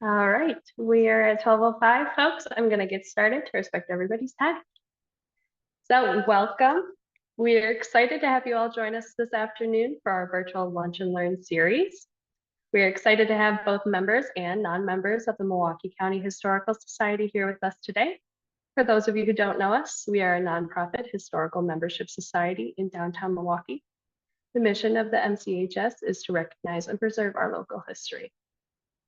All right, we are at 12:05, folks. I'm going to get started to respect everybody's time. So welcome. We are excited to have you all join us this afternoon for our virtual Lunch and Learn series. We are excited to have both members and non-members of the Milwaukee County Historical Society here with us today. For those of you who don't know us, we are a nonprofit historical membership society in downtown Milwaukee. The mission of the MCHS is to recognize and preserve our local history.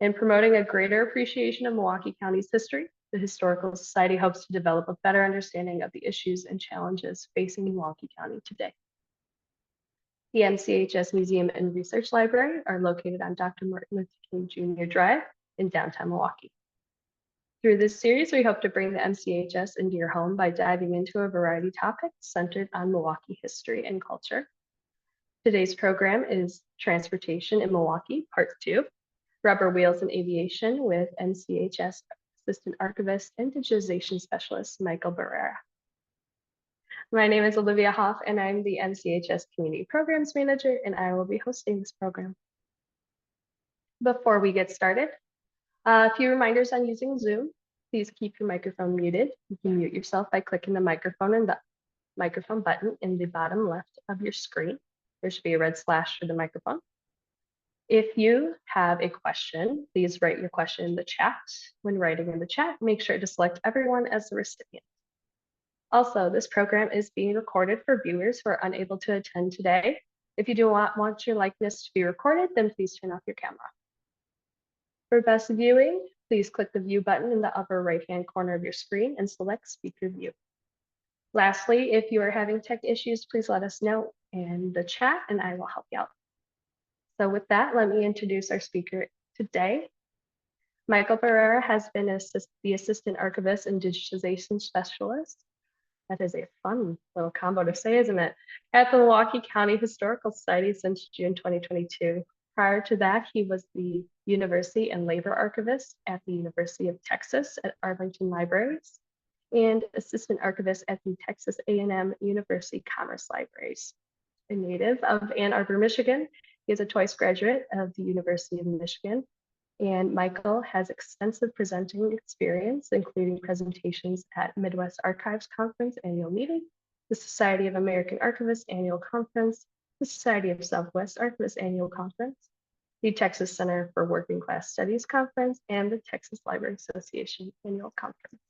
In promoting a greater appreciation of Milwaukee County's history, the Historical Society hopes to develop a better understanding of the issues and challenges facing Milwaukee County today. The MCHS Museum and Research Library are located on Dr. Martin Luther King Jr. Drive in downtown Milwaukee. Through this series, we hope to bring the MCHS into your home by diving into a variety of topics centered on Milwaukee history and culture. Today's program is Transportation in Milwaukee, Part 2. Rubber Wheels and Aviation with MCHS Assistant Archivist and Digitization Specialist, Michael Barrera. My name is Olivia Hoff, and I'm the MCHS Community Programs Manager, and I will be hosting this program. Before we get started, a few reminders on using Zoom. Please keep your microphone muted. You can mute yourself by clicking the microphone and the microphone button in the bottom left of your screen. There should be a red slash for the microphone. If you have a question, please write your question in the chat. When writing in the chat, make sure to select everyone as the recipient. Also, this program is being recorded for viewers who are unable to attend today. If you do not want your likeness to be recorded, then please turn off your camera. For best viewing, please click the view button in the upper right-hand corner of your screen and select speaker view. Lastly, if you are having tech issues, please let us know in the chat and I will help you out. So with that, let me introduce our speaker today. Michael Barrera has been the Assistant Archivist and Digitization Specialist. That is a fun little combo to say, isn't it? At the Milwaukee County Historical Society since June 2022. Prior to that, he was the University and Labor Archivist at the University of Texas at Arlington Libraries and Assistant Archivist at the Texas A&M University Commerce Libraries. A native of Ann Arbor, Michigan, he is a twice graduate of the University of Michigan, and Michael has extensive presenting experience, including presentations at Midwest Archives Conference Annual Meeting, the Society of American Archivists Annual Conference, the Society of Southwest Archivists Annual Conference, the Texas Center for Working Class Studies Conference, and the Texas Library Association Annual Conference.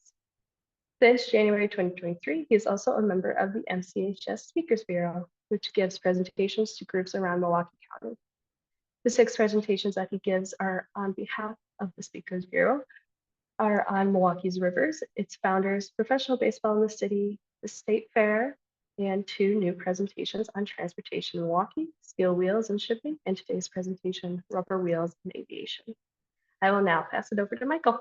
Since January 2023, he is also a member of the MCHS Speakers Bureau, which gives presentations to groups around Milwaukee County. The 6 presentations that he gives are on behalf of the Speakers Bureau, are on Milwaukee's rivers, its founders, professional baseball in the city, the state fair, and 2 new presentations on transportation in Milwaukee, steel wheels and shipping, and today's presentation, rubber wheels and aviation. I will now pass it over to Michael.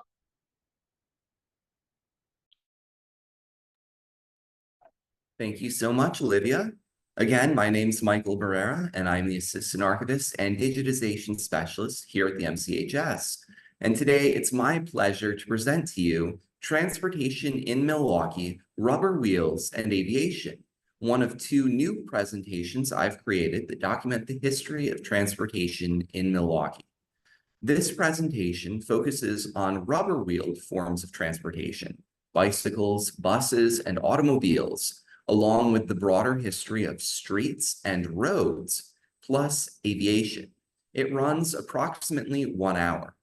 Thank you so much, Olivia. Again, my name is Michael Barrera, and I'm the Assistant Archivist and Digitization Specialist here at the MCHS. And today, it's my pleasure to present to you Transportation in Milwaukee, Rubber Wheels and Aviation, one of 2 new presentations I've created that document the history of transportation in Milwaukee. This presentation focuses on rubber-wheeled forms of transportation, bicycles, buses, and automobiles, along with the broader history of streets and roads, plus aviation. It runs approximately 1 hour.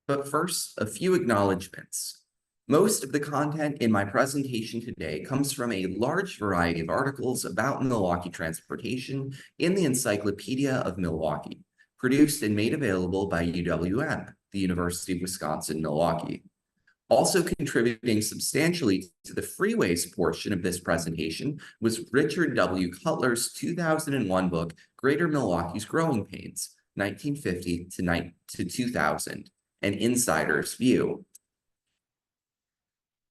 But first, a few acknowledgements. Most of the content in my presentation today comes from a large variety of articles about Milwaukee transportation in the Encyclopedia of Milwaukee, produced and made available by UWM, the University of Wisconsin-Milwaukee. Also contributing substantially to the freeways portion of this presentation was Richard W. Cutler's 2001 book, Greater Milwaukee's Growing Pains, 1950 to 2000, An Insider's View.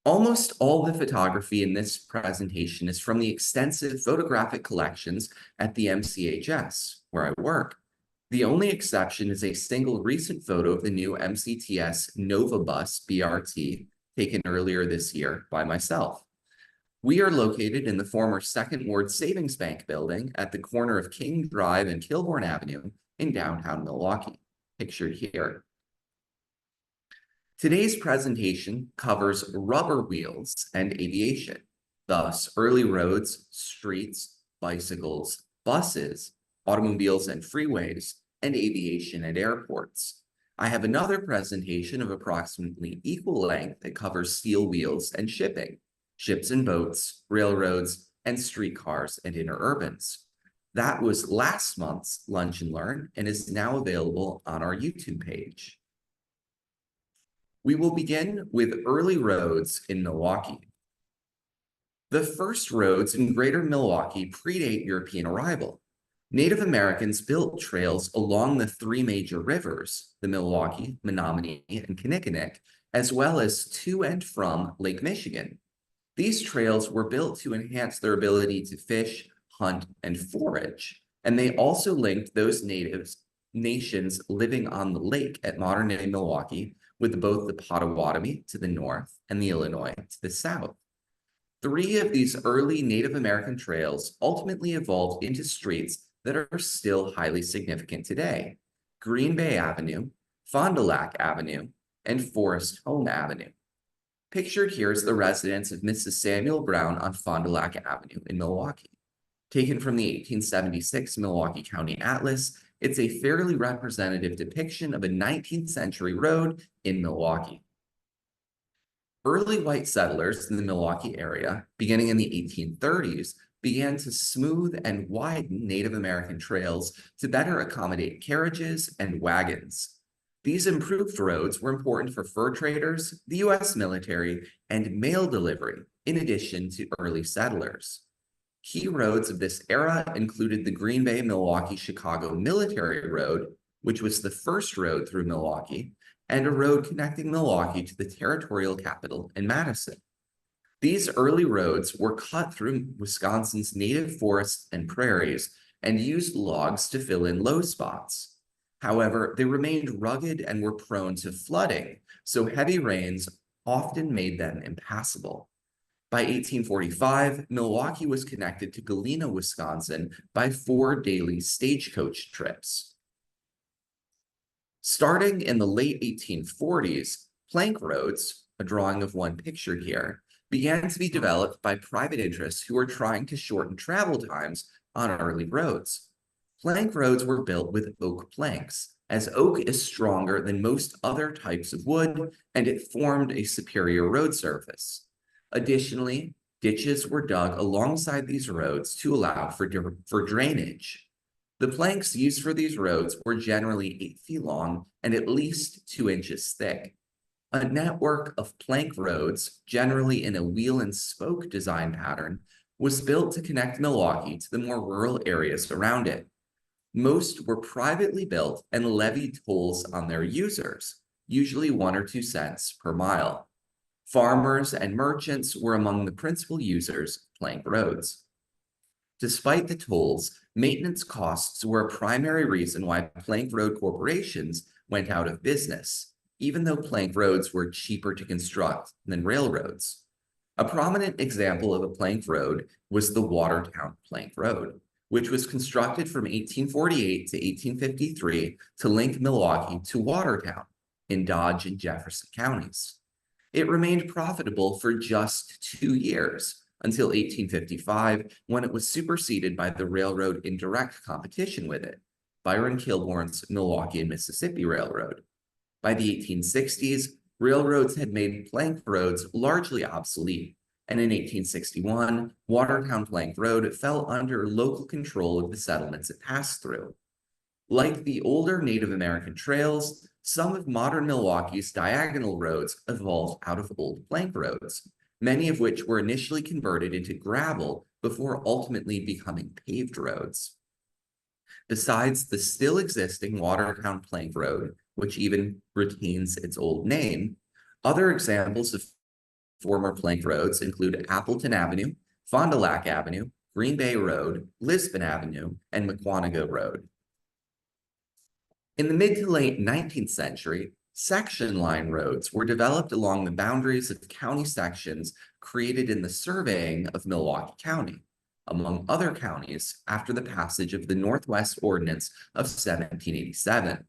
Almost all the photography in this presentation is from the extensive photographic collections at the MCHS, where I work. The only exception is a single recent photo of the new MCTS Nova Bus BRT taken earlier this year by myself. We are located in the former Second Ward Savings Bank building at the corner of King Drive and Kilbourne Avenue in downtown Milwaukee, pictured here. Today's presentation covers rubber wheels and aviation, thus early roads, streets, bicycles, buses, automobiles and freeways, and aviation at airports. I have another presentation of approximately equal length that covers steel wheels and shipping, ships and boats, railroads, and streetcars and interurbans. That was last month's Lunch and Learn and is now available on our YouTube page. We will begin with early roads in Milwaukee. The first roads in greater Milwaukee predate European arrival. Native Americans built trails along the three major rivers, the Milwaukee, Menominee, and Kinnickinnick, as well as to and from Lake Michigan. These trails were built to enhance their ability to fish, hunt, and forage, and they also linked those nations living on the lake at modern-day Milwaukee with both the Potawatomi to the north and the Illinois to the south. Three of these early Native American trails ultimately evolved into streets that are still highly significant today: Green Bay Avenue, Fond du Lac Avenue, and Forest Home Avenue. Pictured here is the residence of Mrs. Samuel Brown on Fond du Lac Avenue in Milwaukee. Taken from the 1876 Milwaukee County Atlas, it's a fairly representative depiction of a 19th century road in Milwaukee. Early white settlers in the Milwaukee area, beginning in the 1830s, began to smooth and widen Native American trails to better accommodate carriages and wagons. These improved roads were important for fur traders, the U.S. military, and mail delivery, in addition to early settlers. Key roads of this era included the Green Bay, Milwaukee, Chicago Military Road, which was the first road through Milwaukee, and a road connecting Milwaukee to the territorial capital in Madison. These early roads were cut through Wisconsin's native forests and prairies and used logs to fill in low spots. However, they remained rugged and were prone to flooding, so heavy rains often made them impassable. By 1845, Milwaukee was connected to Galena, Wisconsin by 4 daily stagecoach trips. Starting in the late 1840s, plank roads, a drawing of one pictured here, began to be developed by private interests who were trying to shorten travel times on early roads. Plank roads were built with oak planks, as oak is stronger than most other types of wood, and it formed a superior road surface. Additionally, ditches were dug alongside these roads to allow for drainage. The planks used for these roads were generally 8 feet long and at least 2 inches thick. A network of plank roads, generally in a wheel and spoke design pattern, was built to connect Milwaukee to the more rural areas around it. Most were privately built and levied tolls on their users, usually 1 or 2 cents per mile. Farmers and merchants were among the principal users of plank roads. Despite the tolls, maintenance costs were a primary reason why plank road corporations went out of business, even though plank roads were cheaper to construct than railroads. A prominent example of a plank road was the Watertown Plank Road, which was constructed from 1848 to 1853 to link Milwaukee to Watertown in Dodge and Jefferson counties. It remained profitable for just 2 years, until 1855, when it was superseded by the railroad in direct competition with it, Byron Kilbourne's Milwaukee and Mississippi Railroad. By the 1860s, railroads had made plank roads largely obsolete, and in 1861, Watertown Plank Road fell under local control of the settlements it passed through. Like the older Native American trails, some of modern Milwaukee's diagonal roads evolved out of old plank roads, many of which were initially converted into gravel before ultimately becoming paved roads. Besides the still existing Watertown Plank Road, which even retains its old name, other examples of former plank roads include Appleton Avenue, Fond du Lac Avenue, Green Bay Road, Lisbon Avenue, and McQuanago Road. In the mid to late 19th century, Section line roads were developed along the boundaries of county sections created in the surveying of Milwaukee County, among other counties, after the passage of the Northwest Ordinance of 1787.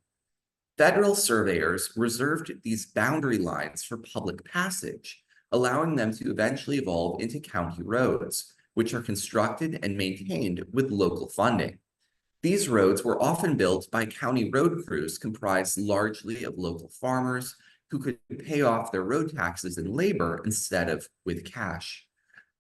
Federal surveyors reserved these boundary lines for public passage, allowing them to eventually evolve into county roads, which are constructed and maintained with local funding. These roads were often built by county road crews comprised largely of local farmers who could pay off their road taxes in labor instead of with cash.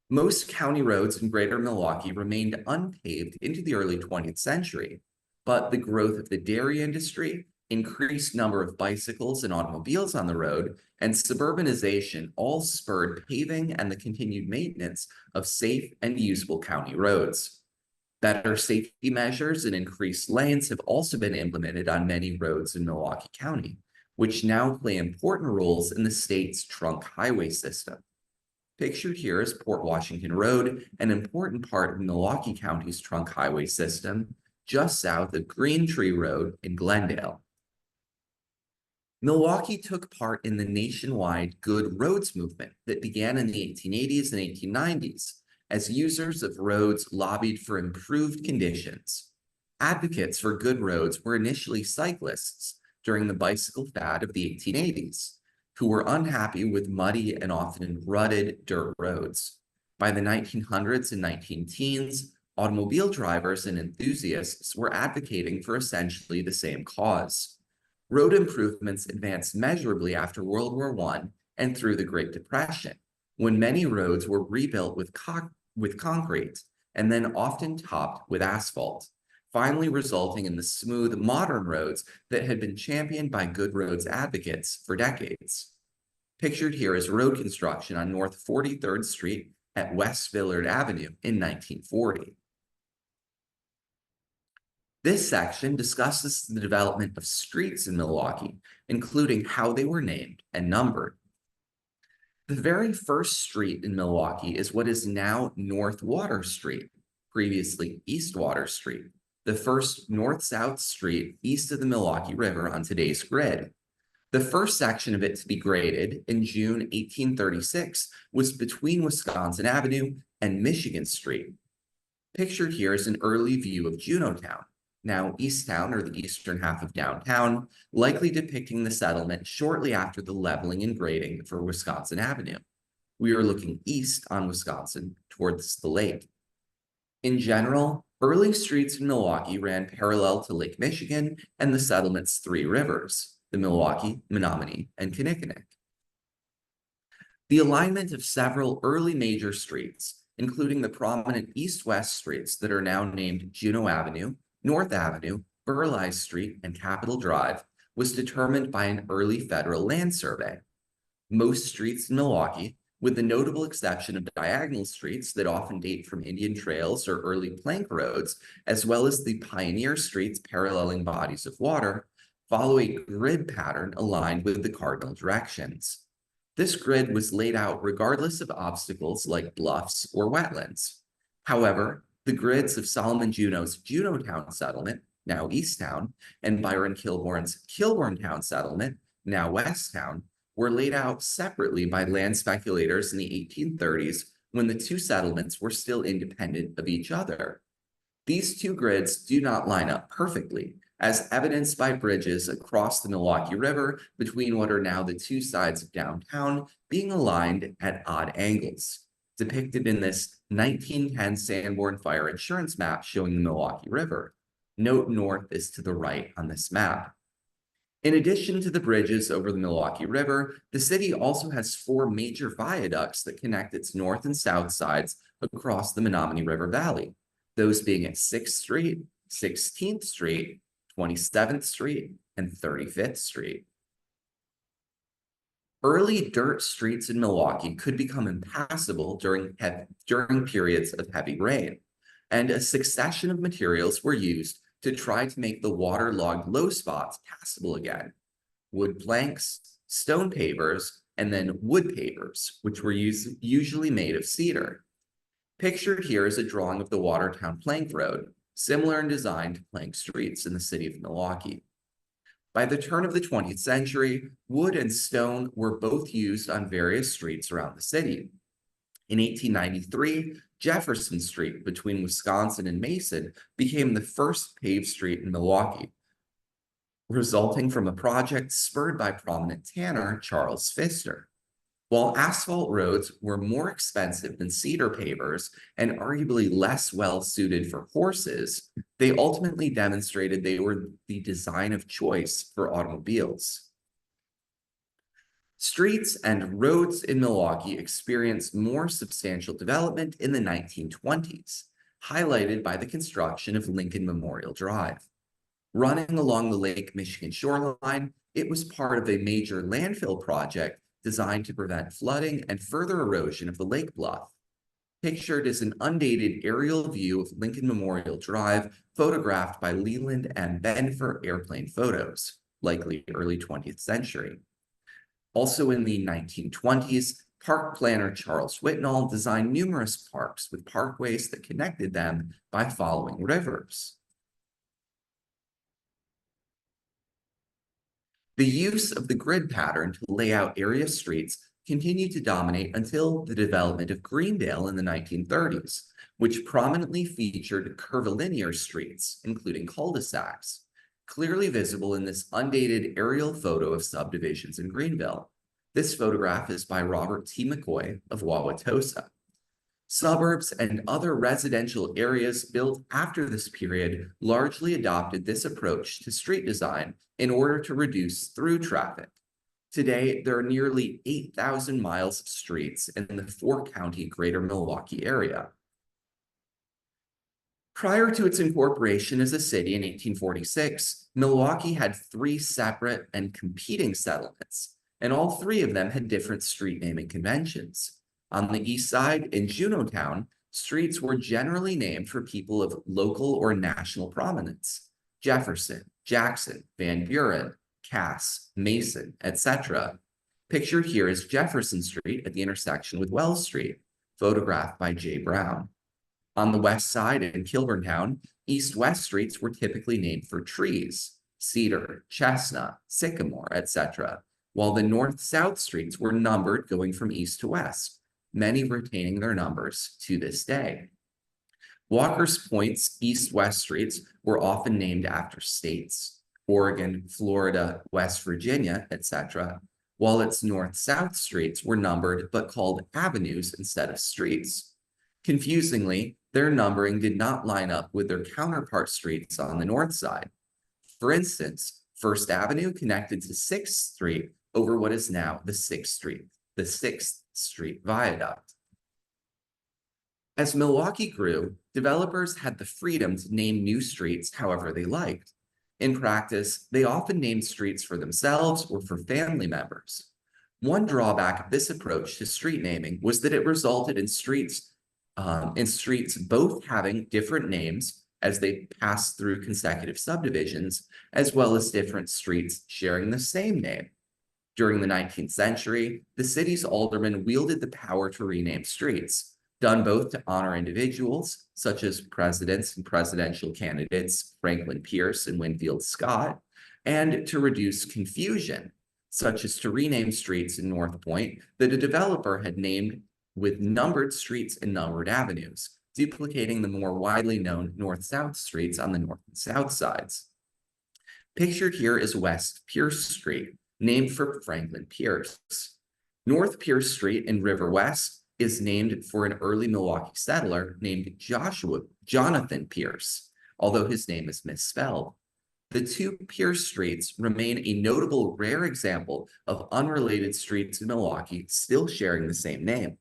Most county roads in greater Milwaukee remained unpaved into the early 20th century, but the growth of the dairy industry, increased number of bicycles and automobiles on the road, and suburbanization all spurred paving and the continued maintenance of safe and usable county roads. Better safety measures and increased lanes have also been implemented on many roads in Milwaukee County, which now play important roles in the state's trunk highway system. Pictured here is Port Washington Road, an important part of Milwaukee County's trunk highway system, just south of Green Tree Road in Glendale. Milwaukee took part in the nationwide Good Roads movement that began in the 1880s and 1890s as users of roads lobbied for improved conditions. Advocates for good roads were initially cyclists during the bicycle fad of the 1880s, who were unhappy with muddy and often rutted dirt roads. By the 1900s and 19-teens, automobile drivers and enthusiasts were advocating for essentially the same cause. Road improvements advanced measurably after World War I and through the Great Depression, when many roads were rebuilt with concrete and then often topped with asphalt, finally resulting in the smooth modern roads that had been championed by good roads advocates for decades. Pictured here is road construction on North 43rd Street at West Villard Avenue in 1940. This section discusses the development of streets in Milwaukee, including how they were named and numbered. The very first street in Milwaukee is what is now North Water Street, previously East Water Street, the first north-south street east of the Milwaukee River on today's grid. The first section of it to be graded in June 1836 was between Wisconsin Avenue and Michigan Street. Pictured here is an early view of Juneautown, now Easttown or the eastern half of downtown, likely depicting the settlement shortly after the leveling and grading for Wisconsin Avenue. We are looking east on Wisconsin towards the lake. In general, early streets in Milwaukee ran parallel to Lake Michigan and the settlement's three rivers, the Milwaukee, Menominee, and Kinnickinnick. The alignment of several early major streets, including the prominent east-west streets that are now named Juneau Avenue, North Avenue, Burleigh Street, and Capitol Drive, was determined by an early federal land survey. Most streets in Milwaukee, with the notable exception of diagonal streets that often date from Indian trails or early plank roads, as well as the pioneer streets paralleling bodies of water, follow a grid pattern aligned with the cardinal directions. This grid was laid out regardless of obstacles like bluffs or wetlands. However, the grids of Solomon Juneau's Juneautown settlement, now Easttown, and Byron Kilbourne's Kilbournetown settlement, now Westtown, were laid out separately by land speculators in the 1830s when the two settlements were still independent of each other. These two grids do not line up perfectly, as evidenced by bridges across the Milwaukee River between what are now the two sides of downtown being aligned at odd angles, depicted in this 1910 Sanborn Fire Insurance map showing the Milwaukee River. Note north is to the right on this map. In addition to the bridges over the Milwaukee River, the city also has four major viaducts that connect its north and south sides across the Menominee River Valley, those being at 6th Street, 16th Street, 27th Street, and 35th Street. Early dirt streets in Milwaukee could become impassable during periods of heavy rain, and a succession of materials were used to try to make the waterlogged low spots passable again. Wood planks, stone pavers, and then wood pavers, which were usually made of cedar. Pictured here is a drawing of the Watertown Plank Road, similar in design to plank streets in the city of Milwaukee. By the turn of the 20th century, wood and stone were both used on various streets around the city. In 1893, Jefferson Street between Wisconsin and Mason became the first paved street in Milwaukee, resulting from a project spurred by prominent tanner Charles Pfister. While asphalt roads were more expensive than cedar pavers and arguably less well-suited for horses, they ultimately demonstrated they were the design of choice for automobiles. Streets and roads in Milwaukee experienced more substantial development in the 1920s, highlighted by the construction of Lincoln Memorial Drive. Running along the Lake Michigan shoreline, it was part of a major landfill project designed to prevent flooding and further erosion of the lake bluff. Pictured is an undated aerial view of Lincoln Memorial Drive, photographed by Leland and Benfer airplane photos, likely early 20th century. Also in the 1920s, park planner Charles Whitnall designed numerous parks with parkways that connected them by following rivers. The use of the grid pattern to lay out area streets continued to dominate until the development of Greendale in the 1930s, which prominently featured curvilinear streets, including cul-de-sacs, clearly visible in this undated aerial photo of subdivisions in Greenville. This photograph is by Robert T. McCoy of Wauwatosa. Suburbs and other residential areas built after this period largely adopted this approach to street design in order to reduce through traffic. Today, there are nearly 8,000 miles of streets in the four-county greater Milwaukee area. Prior to its incorporation as a city in 1846, Milwaukee had three separate and competing settlements, and all three of them had different street naming conventions. On the east side, in Juneautown, streets were generally named for people of local or national prominence: Jefferson, Jackson, Van Buren, Cass, Mason, etc. Pictured here is Jefferson Street at the intersection with Wells Street, photographed by J. Brown. On the west side in Kilburntown, east-west streets were typically named for trees: cedar, chestnut, sycamore, etc., while the north-south streets were numbered going from east to west, many retaining their numbers to this day. Walker's Point's east-west streets were often named after states: Oregon, Florida, West Virginia, etc., while its north-south streets were numbered but called avenues instead of streets. Confusingly, their numbering did not line up with their counterpart streets on the north side. For instance, First Avenue connected to 6th Street over what is now the 6th Street Viaduct. As Milwaukee grew, developers had the freedom to name new streets however they liked. In practice, they often named streets for themselves or for family members. One drawback of this approach to street naming was that it resulted in streets both having different names as they passed through consecutive subdivisions, as well as different streets sharing the same name. During the 19th century, the city's aldermen wielded the power to rename streets, done both to honor individuals, such as presidents and presidential candidates Franklin Pierce and Winfield Scott, and to reduce confusion, such as to rename streets in North Point that a developer had named with numbered streets and numbered avenues, duplicating the more widely known north-south streets on the north and south sides. Pictured here is West Pierce Street, named for Franklin Pierce. North Pierce Street in River West is named for an early Milwaukee settler named Jonathan Pierce, although his name is misspelled. The two Pierce streets remain a notable rare example of unrelated streets in Milwaukee still sharing the same name.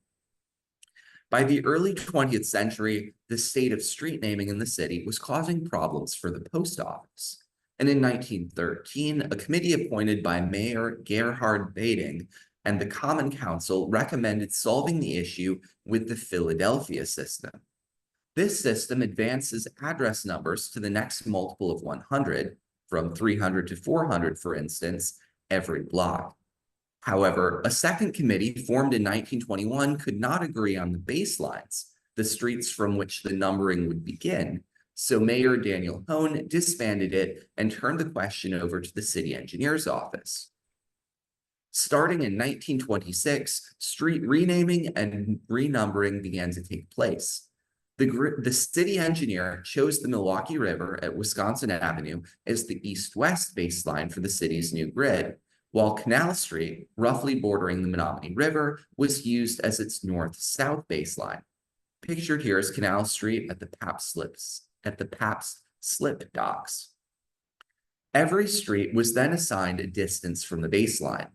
By the early 20th century, the state of street naming in the city was causing problems for the post office. And in 1913, a committee appointed by Mayor Gerhard Bading and the Common Council recommended solving the issue with the Philadelphia system. This system advances address numbers to the next multiple of 100, from 300 to 400, for instance, every block. However, a second committee formed in 1921 could not agree on the baselines, the streets from which the numbering would begin, So Mayor Daniel Hone disbanded it and turned the question over to the city engineer's office. Starting in 1926, street renaming and renumbering began to take place. The city engineer chose the Milwaukee River at Wisconsin Avenue as the east-west baseline for the city's new grid, while Canal Street, roughly bordering the Menominee River, was used as its north-south baseline. Pictured here is Canal Street at the Pabst Slip docks. Every street was then assigned a distance from the baseline.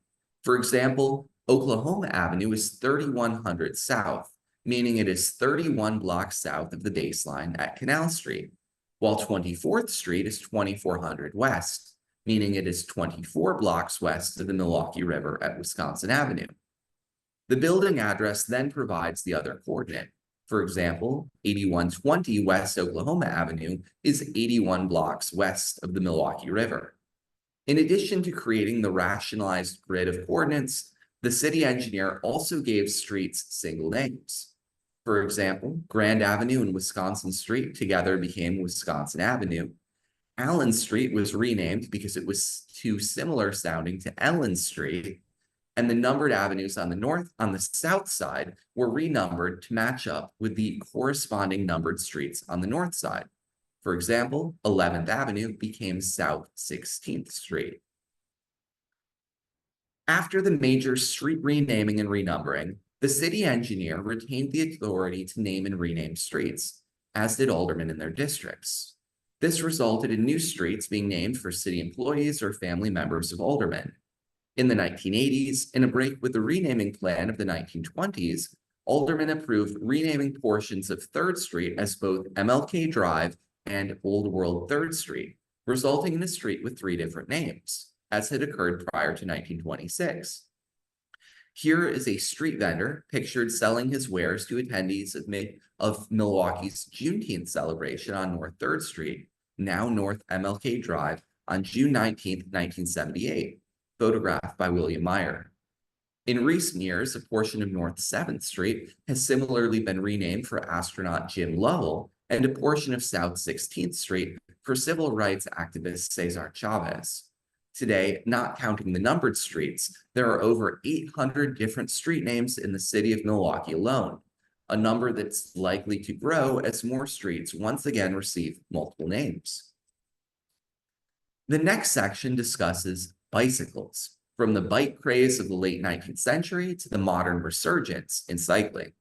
For example, Oklahoma Avenue is 3100 south, meaning it is 31 blocks south of the baseline at Canal Street, while 24th Street is 2400 west, meaning it is 24 blocks west of the Milwaukee River at Wisconsin Avenue. The building address then provides the other coordinate. For example, 8120 West Oklahoma Avenue is 81 blocks west of the Milwaukee River. In addition to creating the rationalized grid of coordinates, the city engineer also gave streets single names. For example, Grand Avenue and Wisconsin Street together became Wisconsin Avenue. Allen Street was renamed because it was too similar sounding to Ellen Street, and the numbered avenues on the south side were renumbered to match up with the corresponding numbered streets on the north side. For example, 11th Avenue became South 16th Street. After the major street renaming and renumbering, the city engineer retained the authority to name and rename streets, as did aldermen in their districts. This resulted in new streets being named for city employees or family members of aldermen. In the 1980s, in a break with the renaming plan of the 1920s, aldermen approved renaming portions of 3rd Street as both MLK Drive and Old World 3rd Street, resulting in a street with 3 different names, as had occurred prior to 1926. Here is a street vendor pictured selling his wares to attendees of Milwaukee's Juneteenth celebration on North 3rd Street, now North MLK Drive, on June 19, 1978, photographed by William Meyer. In recent years, a portion of North 7th Street has similarly been renamed for astronaut Jim Lovell, and a portion of South 16th Street for civil rights activist Cesar Chavez. Today, not counting the numbered streets, there are over 800 different street names in the city of Milwaukee alone, a number that's likely to grow as more streets once again receive multiple names. The next section discusses bicycles, from the bike craze of the late 19th century to the modern resurgence in cycling.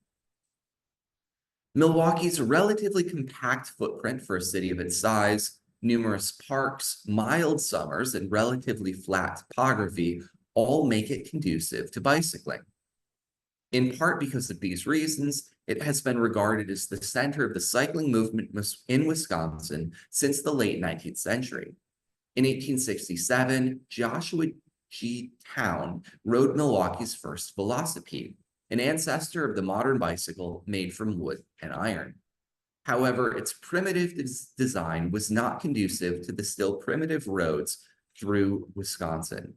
Milwaukee's relatively compact footprint for a city of its size, numerous parks, mild summers, and relatively flat topography all make it conducive to bicycling. In part because of these reasons, it has been regarded as the center of the cycling movement in Wisconsin since the late 19th century. In 1867, Joshua G. Town rode Milwaukee's first velocipede, an ancestor of the modern bicycle made from wood and iron. However, its primitive design was not conducive to the still primitive roads through Wisconsin.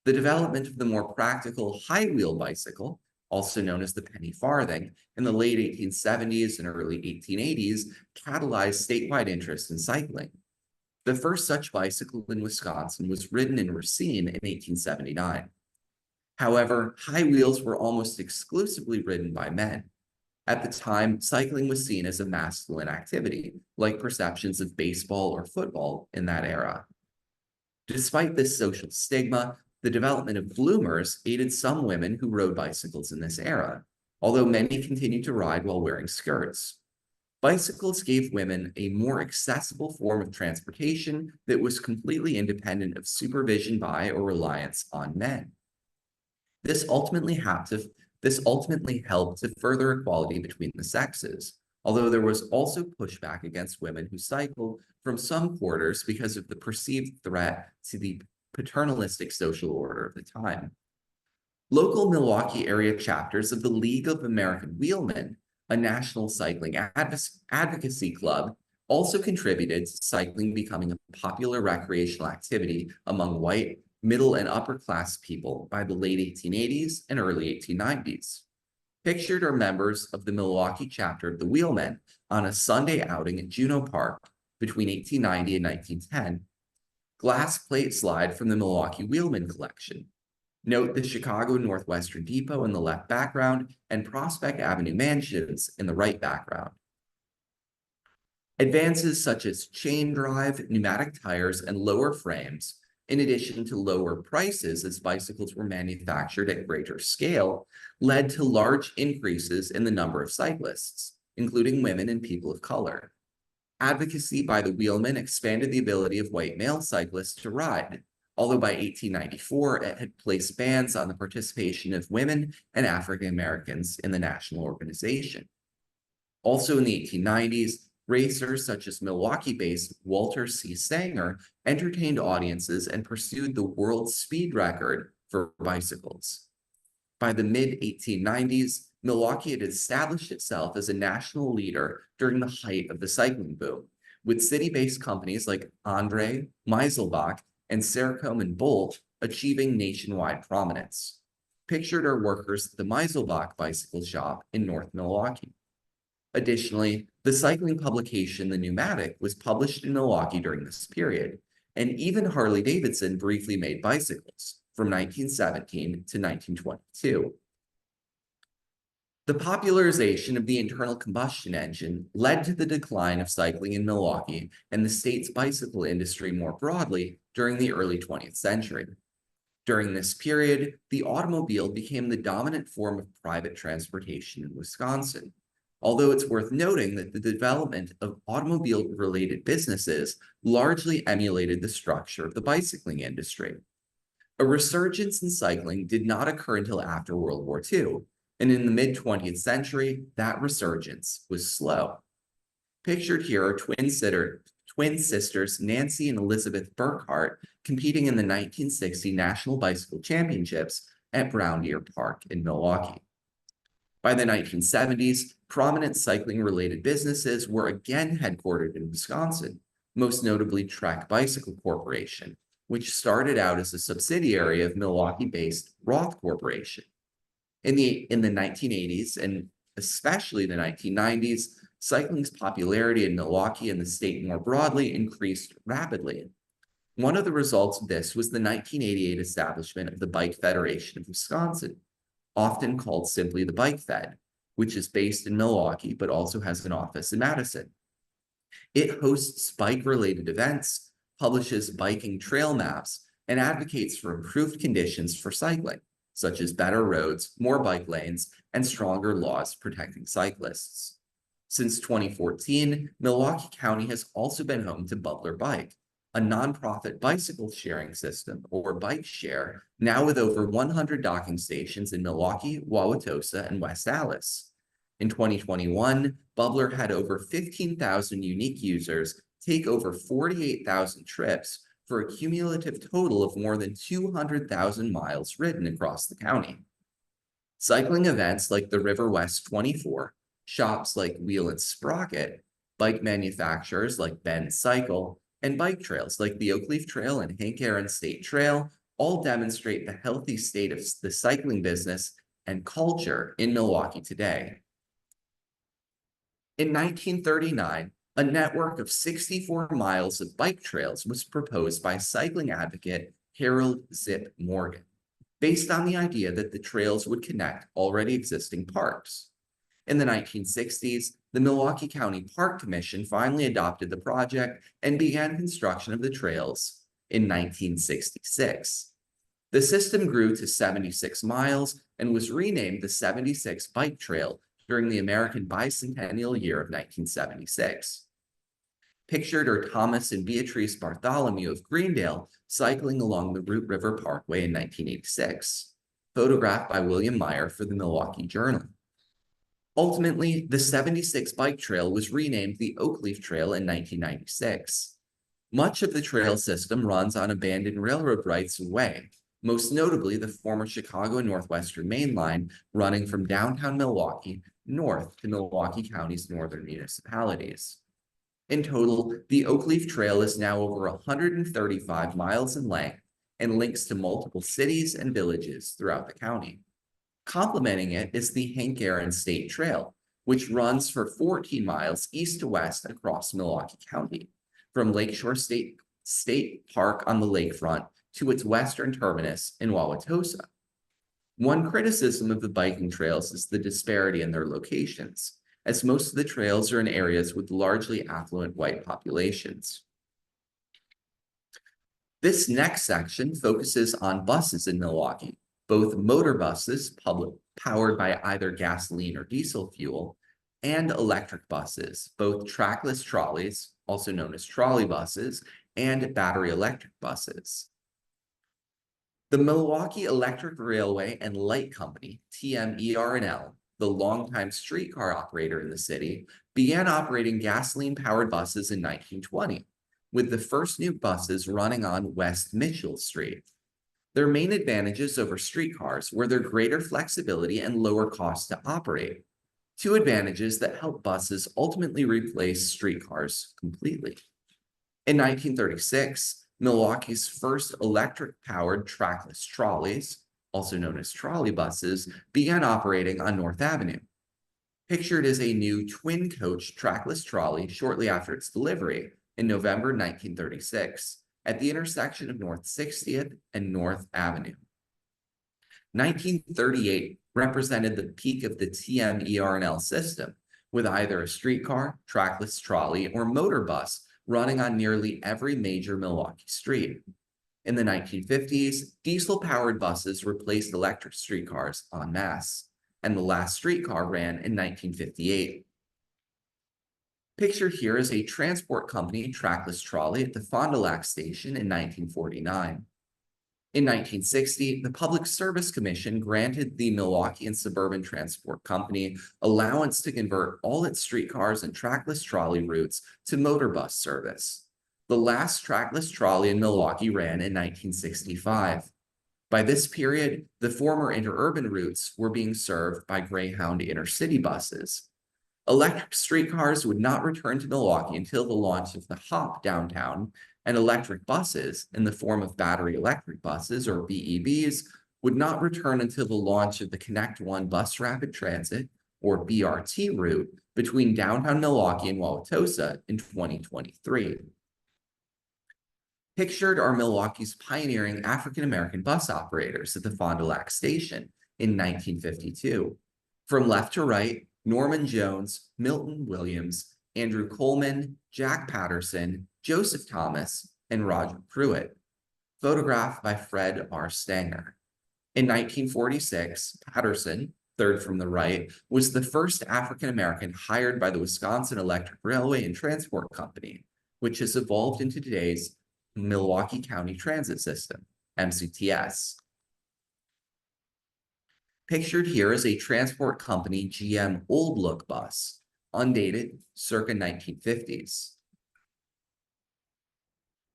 The development of the more practical high-wheel bicycle, also known as the penny farthing, in the late 1870s and early 1880s catalyzed statewide interest in cycling. The first such bicycle in Wisconsin was ridden in Racine in 1879. However, high wheels were almost exclusively ridden by men. At the time, cycling was seen as a masculine activity, like perceptions of baseball or football in that era. Despite this social stigma, the development of bloomers aided some women who rode bicycles in this era, although many continued to ride while wearing skirts. Bicycles gave women a more accessible form of transportation that was completely independent of supervision by or reliance on men. This ultimately helped to further equality between the sexes, although there was also pushback against women who cycled from some quarters because of the perceived threat to the paternalistic social order of the time. Local Milwaukee area chapters of the League of American Wheelmen, a national cycling advocacy club, also contributed to cycling becoming a popular recreational activity among white, middle, and upper class people by the late 1880s and early 1890s. Pictured are members of the Milwaukee chapter of the Wheelmen on a Sunday outing at Juneau Park between 1890 and 1910. Glass plate slide from the Milwaukee Wheelman collection. Note the Chicago Northwestern Depot in the left background and Prospect Avenue mansions in the right background. Advances such as chain drive, pneumatic tires, and lower frames, in addition to lower prices as bicycles were manufactured at greater scale, led to large increases in the number of cyclists, including women and people of color. Advocacy by the wheelmen expanded the ability of white male cyclists to ride, although by 1894 it had placed bans on the participation of women and African Americans in the national organization. Also in the 1890s, racers such as Milwaukee-based Walter C. Sanger entertained audiences and pursued the world speed record for bicycles. By the mid-1890s, Milwaukee had established itself as a national leader during the height of the cycling boom, with city-based companies like Andre, Meiselbach, and Sercombe and Bolt achieving nationwide prominence. Pictured are workers at the Meiselbach bicycle shop in North Milwaukee. Additionally, the cycling publication The Pneumatic was published in Milwaukee during this period, and even Harley-Davidson briefly made bicycles from 1917 to 1922. The popularization of the internal combustion engine led to the decline of cycling in Milwaukee and the state's bicycle industry more broadly during the early 20th century. During this period, the automobile became the dominant form of private transportation in Wisconsin, although it's worth noting that the development of automobile-related businesses largely emulated the structure of the bicycling industry. A resurgence in cycling did not occur until after World War II, and in the mid-20th century, that resurgence was slow. Pictured here are twin sisters Nancy and Elizabeth Burkhart competing in the 1960 National Bicycle Championships at Brown Deer Park in Milwaukee. By the 1970s, prominent cycling-related businesses were again headquartered in Wisconsin, most notably Trek Bicycle Corporation, which started out as a subsidiary of Milwaukee-based Roth Corporation. In the 1980s, and especially the 1990s, cycling's popularity in Milwaukee and the state more broadly increased rapidly. One of the results of this was the 1988 establishment of the Bike Federation of Wisconsin, often called simply the Bike Fed, which is based in Milwaukee but also has an office in Madison. It hosts bike-related events, publishes biking trail maps, and advocates for improved conditions for cycling, such as better roads, more bike lanes, and stronger laws protecting cyclists. Since 2014, Milwaukee County has also been home to Butler Bike, a nonprofit bicycle sharing system, or bike share, now with over 100 docking stations in Milwaukee, Wauwatosa, and West Allis. In 2021, Butler had over 15,000 unique users take over 48,000 trips for a cumulative total of more than 200,000 miles ridden across the county. Cycling events like the River West 24, shops like Wheel and Sprocket, bike manufacturers like Bend Cycle, and bike trails like the Oakleaf Trail and Hank Aaron State Trail all demonstrate the healthy state of the cycling business and culture in Milwaukee today. In 1939, a network of 64 miles of bike trails was proposed by cycling advocate Harold Zip Morgan, based on the idea that the trails would connect already existing parks. In the 1960s, the Milwaukee County Park Commission finally adopted the project and began construction of the trails in 1966. The system grew to 76 miles and was renamed the 76 Bike Trail during the American Bicentennial year of 1976. Pictured are Thomas and Beatrice Bartholomew of Greendale cycling along the Root River Parkway in 1986, photographed by William Meyer for the Milwaukee Journal. Ultimately, the 76 Bike Trail was renamed the Oakleaf Trail in 1996. Much of the trail system runs on abandoned railroad rights of way, most notably the former Chicago and Northwestern Main Line running from downtown Milwaukee north to Milwaukee County's northern municipalities. In total, the Oakleaf Trail is now over 135 miles in length and links to multiple cities and villages throughout the county. Complementing it is the Hank Aaron State Trail, which runs for 14 miles east to west across Milwaukee County, from Lakeshore State Park on the lakefront to its western terminus in Wauwatosa. One criticism of the biking trails is the disparity in their locations, as most of the trails are in areas with largely affluent white populations. This next section focuses on buses in Milwaukee, both motor buses, powered by either gasoline or diesel fuel, and electric buses, both trackless trolleys, also known as trolley buses, and battery electric buses. The Milwaukee Electric Railway and Light Company, TMER&L, the longtime streetcar operator in the city, began operating gasoline-powered buses in 1920, with the first new buses running on West Mitchell Street. Their main advantages over streetcars were their greater flexibility and lower cost to operate, two advantages that helped buses ultimately replace streetcars completely. In 1936, Milwaukee's first electric-powered trackless trolleys, also known as trolley buses, began operating on North Avenue. Pictured is a new twin-coach trackless trolley shortly after its delivery in November 1936 at the intersection of North 60th and North Avenue. 1938 represented the peak of the TMER&L system, with either a streetcar, trackless trolley, or motor bus running on nearly every major Milwaukee street. In the 1950s, diesel-powered buses replaced electric streetcars en masse, and the last streetcar ran in 1958. Pictured here is a transport company trackless trolley at the Fond du Lac station in 1949. In 1960, the Public Service Commission granted the Milwaukee and Suburban Transport Company allowance to convert all its streetcars and trackless trolley routes to motor bus service. The last trackless trolley in Milwaukee ran in 1965. By this period, the former interurban routes were being served by Greyhound intercity buses. Electric streetcars would not return to Milwaukee until the launch of the HOP downtown, and electric buses, in the form of battery electric buses, or BEBs, would not return until the launch of the Connect One Bus Rapid Transit, or BRT route, between downtown Milwaukee and Wauwatosa in 2023. Pictured are Milwaukee's pioneering African-American bus operators at the Fond du Lac station in 1952. From left to right, Norman Jones, Milton Williams, Andrew Coleman, Jack Patterson, Joseph Thomas, and Roger Pruitt, photographed by Fred R. Stanger. In 1946, Patterson, third from the right, was the first African-American hired by the Wisconsin Electric Railway and Transport Company, which has evolved into today's Milwaukee County Transit System, MCTS. Pictured here is a transport company GM Old Look bus, undated, circa 1950s.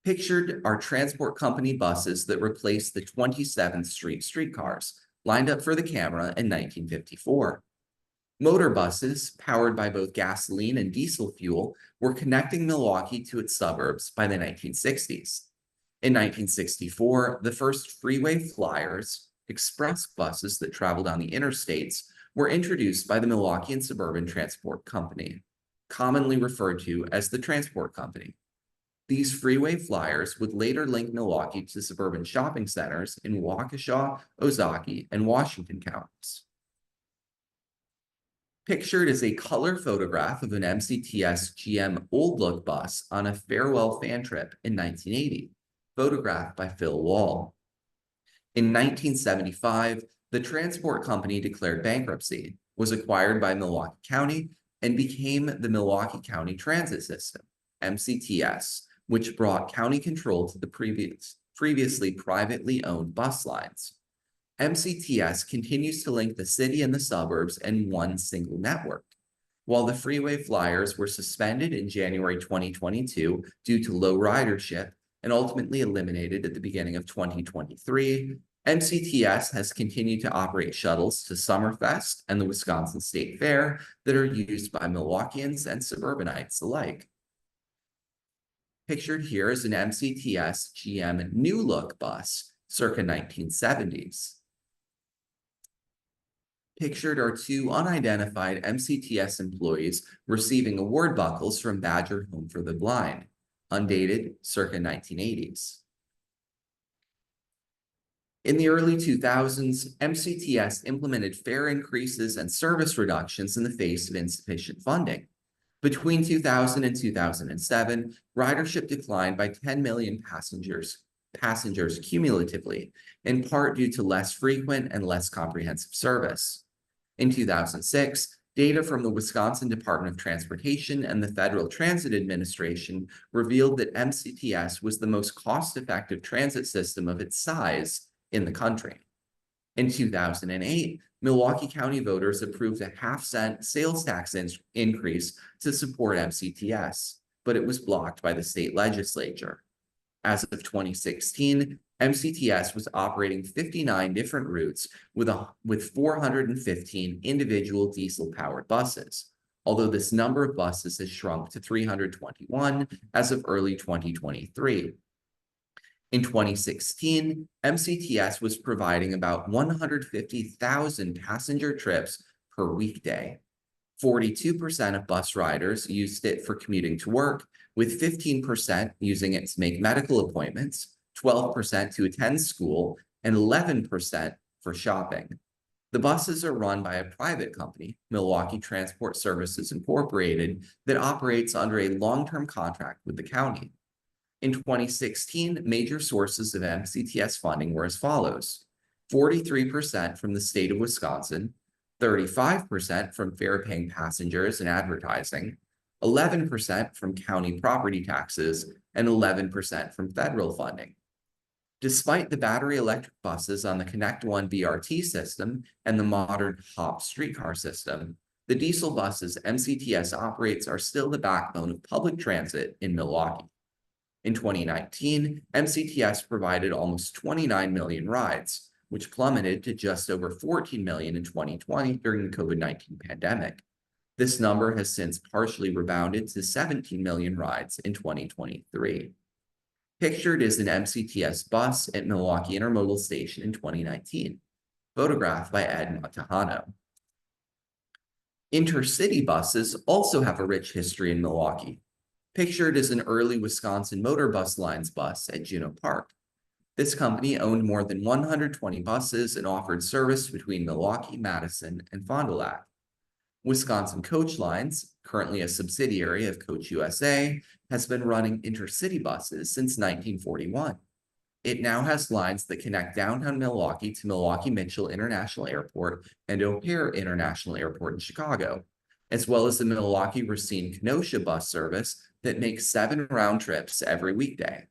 Pictured are transport company buses that replaced the 27th Street streetcars, lined up for the camera in 1954. Motor buses, powered by both gasoline and diesel fuel, were connecting Milwaukee to its suburbs by the 1960s. In 1964, the first freeway flyers, express buses that traveled on the interstates, were introduced by the Milwaukee and Suburban Transport Company, commonly referred to as the Transport Company. These freeway flyers would later link Milwaukee to suburban shopping centers in Waukesha, Ozaukee, and Washington counties. Pictured is a color photograph of an MCTS GM Old Look bus on a farewell fan trip in 1980, photographed by Phil Wall. In 1975, the transport company declared bankruptcy, was acquired by Milwaukee County, and became the Milwaukee County Transit System, MCTS, which brought county control to the previously privately owned bus lines. MCTS continues to link the city and the suburbs in one single network. While the freeway flyers were suspended in January 2022 due to low ridership and ultimately eliminated at the beginning of 2023, MCTS has continued to operate shuttles to Summerfest and the Wisconsin State Fair that are used by Milwaukeeans and suburbanites alike. Pictured here is an MCTS GM New Look bus, circa 1970s. Pictured are two unidentified MCTS employees receiving award buckles from Badger Home for the Blind, undated circa 1980s. In the early 2000s, MCTS implemented fare increases and service reductions in the face of insufficient funding. Between 2000 and 2007, ridership declined by 10 million passengers cumulatively, in part due to less frequent and less comprehensive service. In 2006, data from the Wisconsin Department of Transportation and the Federal Transit Administration revealed that MCTS was the most cost-effective transit system of its size in the country. In 2008, Milwaukee County voters approved a half-cent sales tax increase to support MCTS, but it was blocked by the state legislature. As of 2016, MCTS was operating 59 different routes with 415 individual diesel-powered buses, although this number of buses has shrunk to 321 as of early 2023. In 2016, MCTS was providing about 150,000 passenger trips per weekday. 42% of bus riders used it for commuting to work, with 15% using it to make medical appointments, 12% to attend school, and 11% for shopping. The buses are run by a private company, Milwaukee Transport Services Incorporated, that operates under a long-term contract with the county. In 2016, major sources of MCTS funding were as follows: 43% from the state of Wisconsin, 35% from fare-paying passengers and advertising, 11% from county property taxes, and 11% from federal funding. Despite the battery electric buses on the Connect One BRT system and the modern HOP streetcar system, the diesel buses MCTS operates are still the backbone of public transit in Milwaukee. In 2019, MCTS provided almost 29 million rides, which plummeted to just over 14 million in 2020 during the COVID-19 pandemic. This number has since partially rebounded to 17 million rides in 2023. Pictured is an MCTS bus at Milwaukee Intermodal Station in 2019, photographed by Ed Montejano. Intercity buses also have a rich history in Milwaukee. Pictured is an early Wisconsin Motor Bus Lines bus at Juneau Park. This company owned more than 120 buses and offered service between Milwaukee, Madison, and Fond du Lac. Wisconsin Coach Lines, currently a subsidiary of Coach USA, has been running intercity buses since 1941. It now has lines that connect downtown Milwaukee to Milwaukee Mitchell International Airport and O'Hare International Airport in Chicago, as well as the Milwaukee Racine Kenosha bus service that makes 7 round trips every weekday.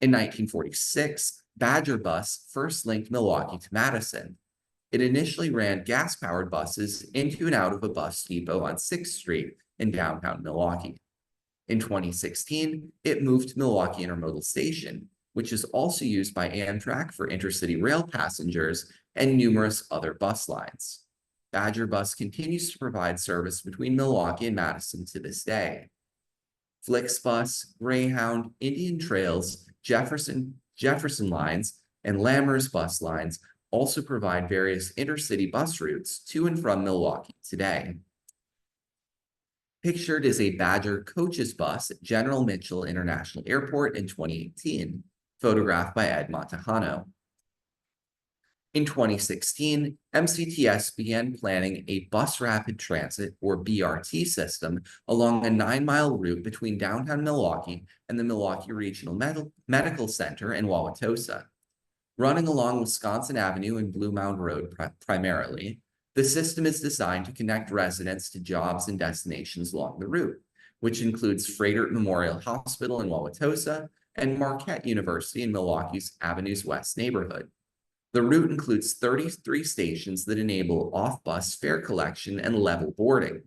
In 1946, Badger Bus first linked Milwaukee to Madison. It initially ran gas-powered buses into and out of a bus depot on 6th Street in downtown Milwaukee. In 2016, it moved to Milwaukee Intermodal Station, which is also used by Amtrak for intercity rail passengers and numerous other bus lines. Badger Bus continues to provide service between Milwaukee and Madison to this day. Flixbus, Greyhound, Indian Trails, Jefferson Lines, and Lammers bus lines also provide various intercity bus routes to and from Milwaukee today. Pictured is a Badger Coaches bus at General Mitchell International Airport in 2018, photographed by Ed Montejano. In 2016, MCTS began planning a bus rapid transit, or BRT, system along a 9-mile route between downtown Milwaukee and the Milwaukee Regional Medical Center in Wauwatosa. Running along Wisconsin Avenue and Blue Mound Road primarily, the system is designed to connect residents to jobs and destinations along the route, which includes Froedtert Memorial Hospital in Wauwatosa and Marquette University in Milwaukee's Avenues West neighborhood. The route includes 33 stations that enable off-bus fare collection and level boarding.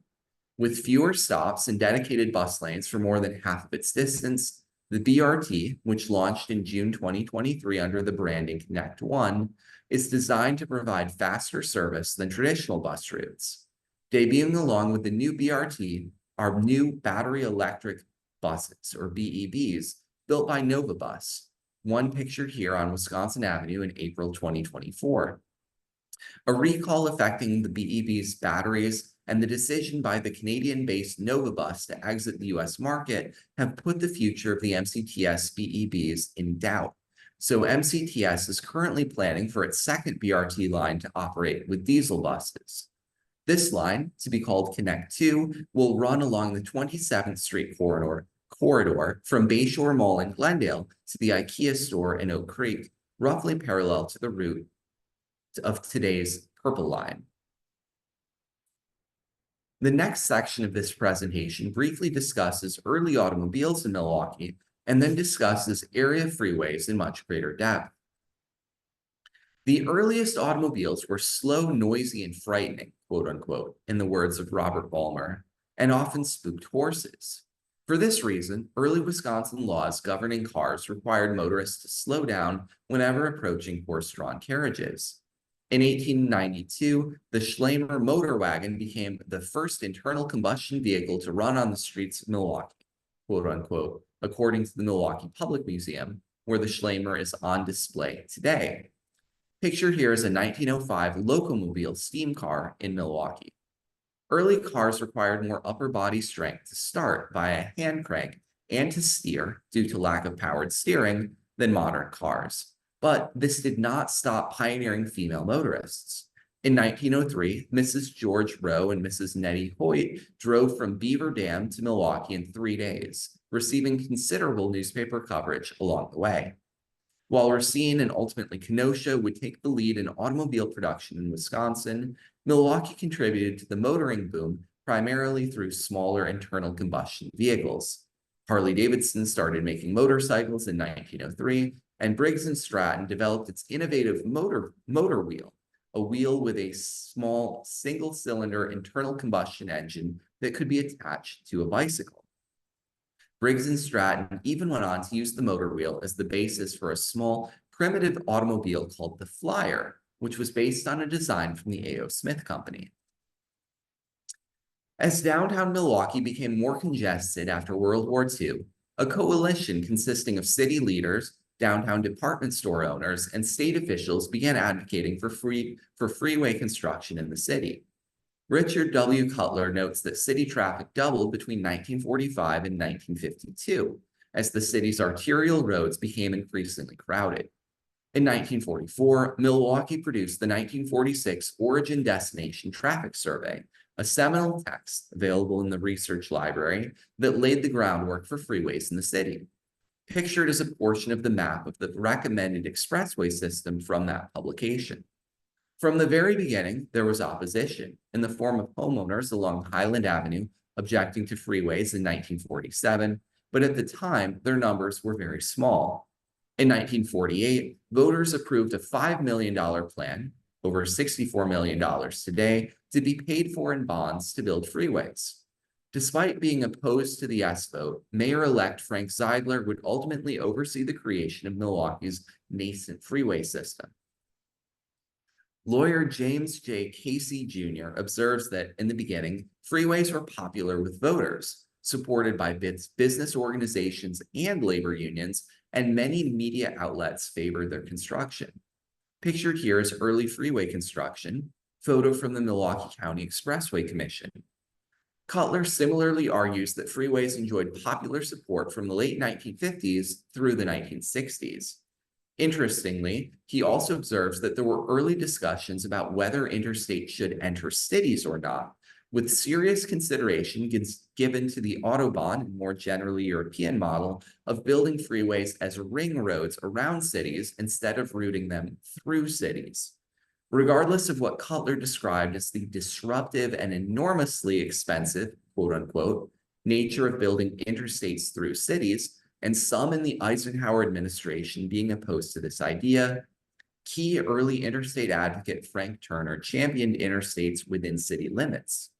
With fewer stops and dedicated bus lanes for more than half of its distance, the BRT, which launched in June 2023 under the branding Connect One, is designed to provide faster service than traditional bus routes. Debuting along with the new BRT are new battery electric buses, or BEBs, built by Nova Bus, one pictured here on Wisconsin Avenue in April 2024. A recall affecting the BEV's batteries and the decision by the Canadian-based Novabus to exit the US market have put the future of the MCTS BEVs in doubt. So MCTS is currently planning for its second BRT line to operate with diesel buses. This line, to be called Connect 2, will run along the 27th Street corridor from Bayshore Mall in Glendale to the IKEA store in Oak Creek, roughly parallel to the route of today's Purple Line. The next section of this presentation briefly discusses early automobiles in Milwaukee and then discusses area freeways in much greater depth. The earliest automobiles were slow, noisy, and frightening, quote unquote, in the words of Robert Balmer, and often spooked horses. For this reason, early Wisconsin laws governing cars required motorists to slow down whenever approaching horse-drawn carriages. In 1892, the Schleimer motor wagon became the first internal combustion vehicle to run on the streets of Milwaukee, quote unquote, according to the Milwaukee Public Museum, where the Schleimer is on display today. Pictured here is a 1905 Locomobile steam car in Milwaukee. Early cars required more upper body strength to start via a hand crank and to steer, due to lack of powered steering, than modern cars. But this did not stop pioneering female motorists. In 1903, Mrs. George Rowe and Mrs. Nettie Hoyt drove from Beaver Dam to Milwaukee in 3 days, receiving considerable newspaper coverage along the way. While Racine and ultimately Kenosha would take the lead in automobile production in Wisconsin, Milwaukee contributed to the motoring boom primarily through smaller internal combustion vehicles. Harley-Davidson started making motorcycles in 1903, and Briggs & Stratton developed its innovative motor wheel, a wheel with a small single-cylinder internal combustion engine that could be attached to a bicycle. Briggs & Stratton even went on to use the motor wheel as the basis for a small, primitive automobile called the Flyer, which was based on a design from the A.O. Smith Company. As downtown Milwaukee became more congested after World War II, a coalition consisting of city leaders, downtown department store owners, and state officials began advocating for freeway construction in the city. Richard W. Cutler notes that city traffic doubled between 1945 and 1952, as the city's arterial roads became increasingly crowded. In 1944, Milwaukee produced the 1946 Origin Destination Traffic Survey, a seminal text available in the research library that laid the groundwork for freeways in the city. Pictured as a portion of the map of the recommended expressway system from that publication. From the very beginning, there was opposition in the form of homeowners along Highland Avenue objecting to freeways in 1947, but at the time, their numbers were very small. In 1948, voters approved a $5 million plan, over $64 million today, to be paid for in bonds to build freeways. Despite being opposed to the yes vote, Mayor-elect Frank Zeidler would ultimately oversee the creation of Milwaukee's nascent freeway system. Lawyer James J. Casey Jr. observes that, in the beginning, freeways were popular with voters, supported by business organizations and labor unions, and many media outlets favored their construction. Pictured here is early freeway construction, photo from the Milwaukee County Expressway Commission. Cutler similarly argues that freeways enjoyed popular support from the late 1950s through the 1960s. Interestingly, he also observes that there were early discussions about whether interstates should enter cities or not, with serious consideration given to the Autobahn, and more generally European model, of building freeways as ring roads around cities instead of routing them through cities. Regardless of what Cutler described as the disruptive and enormously expensive, quote unquote, nature of building interstates through cities, and some in the Eisenhower administration being opposed to this idea, key early interstate advocate Frank Turner championed interstates within city limits.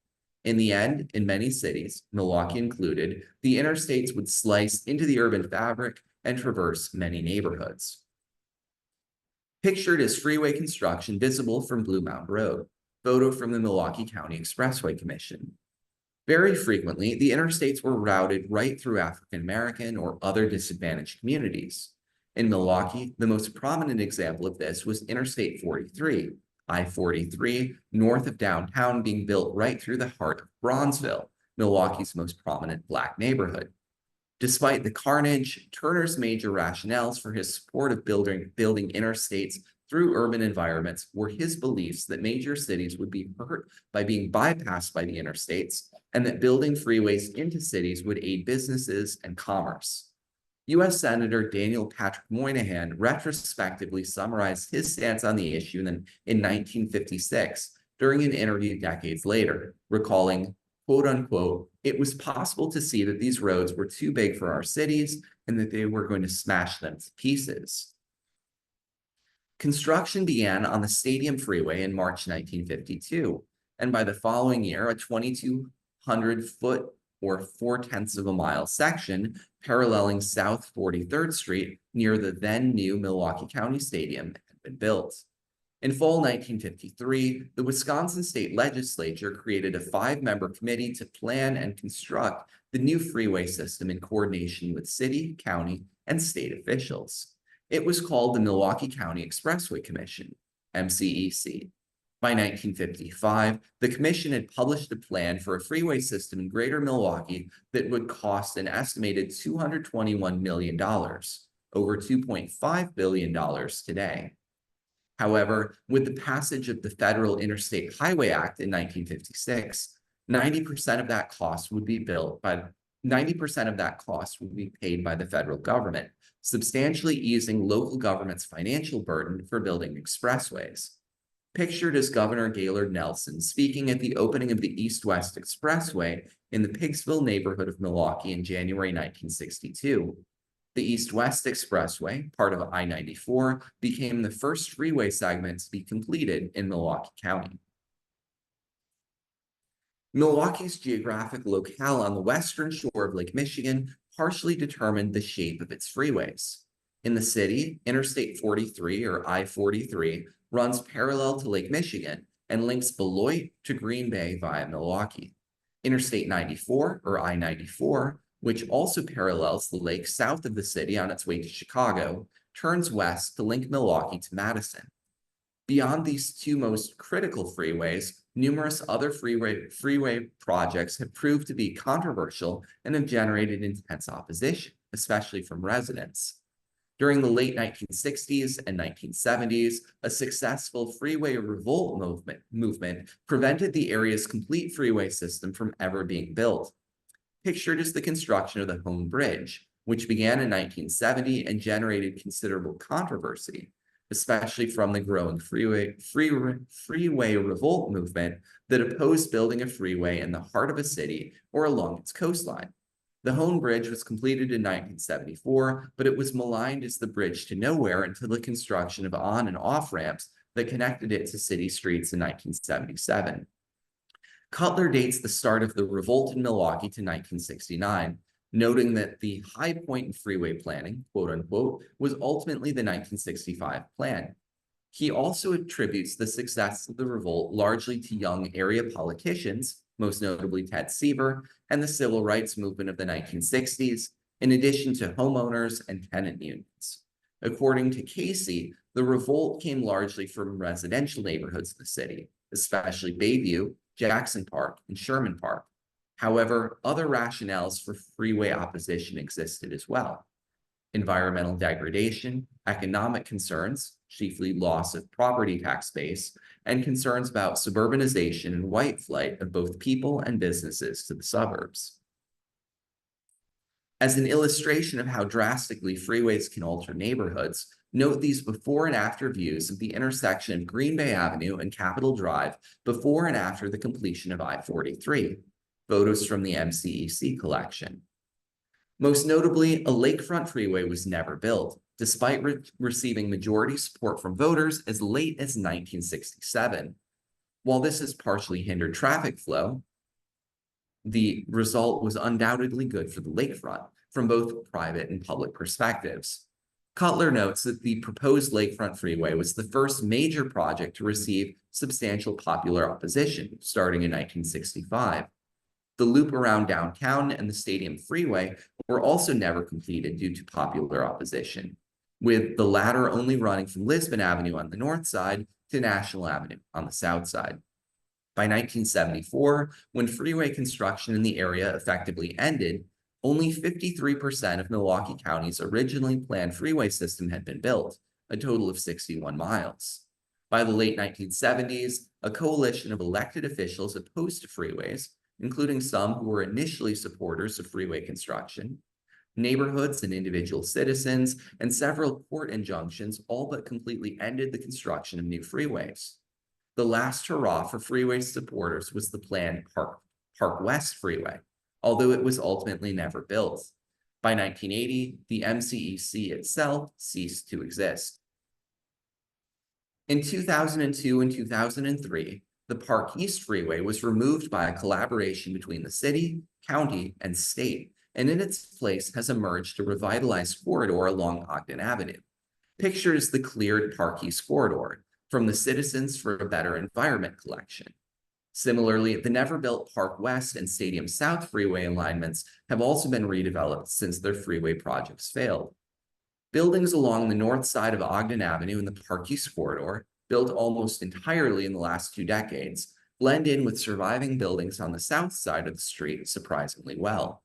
In the end, in many cities, Milwaukee included, the interstates would slice into the urban fabric and traverse many neighborhoods. Pictured is freeway construction visible from Blue Mound Road, photo from the Milwaukee County Expressway Commission. Very frequently, the interstates were routed right through African American or other disadvantaged communities. In Milwaukee, the most prominent example of this was Interstate 43, I-43, north of downtown, being built right through the heart of Bronzeville, Milwaukee's most prominent Black neighborhood. Despite the carnage, Turner's major rationales for his support of building interstates through urban environments were his beliefs that major cities would be hurt by being bypassed by the interstates, and that building freeways into cities would aid businesses and commerce. U.S. Senator Daniel Patrick Moynihan retrospectively summarized his stance on the issue in 1956 during an interview decades later, recalling, quote unquote, "It was possible to see that these roads were too big for our cities and that they were going to smash them to pieces." Construction began on the Stadium Freeway in March 1952, and by the following year, a 2,200-foot or 0.4 of a mile section paralleling South 43rd Street near the then new Milwaukee County Stadium had been built. In fall 1953, the Wisconsin State Legislature created a 5-member committee to plan and construct the new freeway system in coordination with city, county, and state officials. It was called the Milwaukee County Expressway Commission, MCEC. By 1955, the commission had published a plan for a freeway system in greater Milwaukee that would cost an estimated $221 million, over $2.5 billion today. However, with the passage of the Federal Interstate Highway Act in 1956, 90% of that cost would be paid by the federal government, substantially easing local government's financial burden for building expressways. Pictured as Governor Gaylord Nelson speaking at the opening of the East-West Expressway in the Pigsville neighborhood of Milwaukee in January 1962. The East-West Expressway, part of I-94, became the first freeway segment to be completed in Milwaukee County. Milwaukee's geographic locale on the western shore of Lake Michigan partially determined the shape of its freeways. In the city, Interstate 43, or I-43, runs parallel to Lake Michigan and links Beloit to Green Bay via Milwaukee. Interstate 94, or I-94, which also parallels the lake south of the city on its way to Chicago, turns west to link Milwaukee to Madison. Beyond these two most critical freeways, numerous other freeway projects have proved to be controversial and have generated intense opposition, especially from residents. During the late 1960s and 1970s, a successful freeway revolt movement prevented the area's complete freeway system from ever being built. Pictured is the construction of the Home Bridge, which began in 1970 and generated considerable controversy, especially from the growing freeway revolt movement that opposed building a freeway in the heart of a city or along its coastline. The Home Bridge was completed in 1974, but it was maligned as the bridge to nowhere until the construction of on and off ramps that connected it to city streets in 1977. Cutler dates the start of the revolt in Milwaukee to 1969, noting that the high point in freeway planning, quote unquote, was ultimately the 1965 plan. He also attributes the success of the revolt largely to young area politicians, most notably Ted Seaver, and the civil rights movement of the 1960s, in addition to homeowners and tenant unions. According to Casey, the revolt came largely from residential neighborhoods of the city, especially Bayview, Jackson Park, and Sherman Park. However, other rationales for freeway opposition existed as well. Environmental degradation, economic concerns, chiefly loss of property tax base, and concerns about suburbanization and white flight of both people and businesses to the suburbs. As an illustration of how drastically freeways can alter neighborhoods, note these before and after views of the intersection of Green Bay Avenue and Capitol Drive before and after the completion of I-43, photos from the MCEC collection. Most notably, a lakefront freeway was never built, despite receiving majority support from voters as late as 1967. While this has partially hindered traffic flow, the result was undoubtedly good for the lakefront from both private and public perspectives. Cutler notes that the proposed lakefront freeway was the first major project to receive substantial popular opposition, starting in 1965. The loop around downtown and the Stadium Freeway were also never completed due to popular opposition. with the latter only running from Lisbon Avenue on the north side to National Avenue on the south side. By 1974, when freeway construction in the area effectively ended, only 53% of Milwaukee County's originally planned freeway system had been built, a total of 61 miles. By the late 1970s, a coalition of elected officials opposed to freeways, including some who were initially supporters of freeway construction, neighborhoods and individual citizens, and several court injunctions all but completely ended the construction of new freeways. The last hurrah for freeway supporters was the planned Park West Freeway, although it was ultimately never built. By 1980, the MCEC itself ceased to exist. In 2002 and 2003, the Park East Freeway was removed by a collaboration between the city, county, and state, and in its place has emerged a revitalized corridor along Ogden Avenue. Pictured is the cleared Park East corridor from the Citizens for a Better Environment collection. Similarly, the never-built Park West and Stadium South freeway alignments have also been redeveloped since their freeway projects failed. Buildings along the north side of Ogden Avenue in the Park East corridor, built almost entirely in the last 2 decades, blend in with surviving buildings on the south side of the street surprisingly well.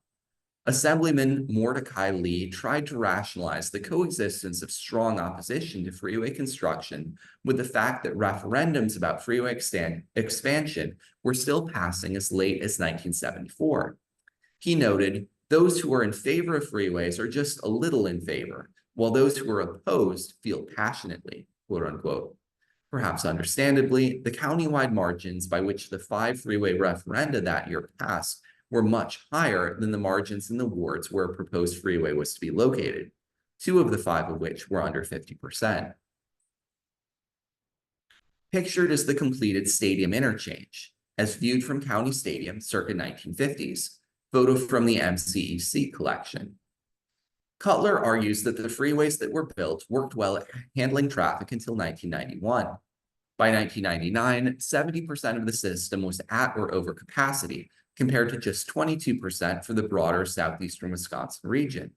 Assemblyman Mordecai Lee tried to rationalize the coexistence of strong opposition to freeway construction with the fact that referendums about freeway expansion were still passing as late as 1974. He noted, those who are in favor of freeways are just a little in favor, while those who are opposed feel passionately, quote unquote. Perhaps understandably, the countywide margins by which the 5 freeway referenda that year passed were much higher than the margins in the wards where a proposed freeway was to be located, 2 of the 5 of which were under 50%. Pictured is the completed stadium interchange, as viewed from County Stadium circa 1950s, photo from the MCEC collection. Cutler argues that the freeways that were built worked well at handling traffic until 1991. By 1999, 70% of the system was at or over capacity, compared to just 22% for the broader southeastern Wisconsin region.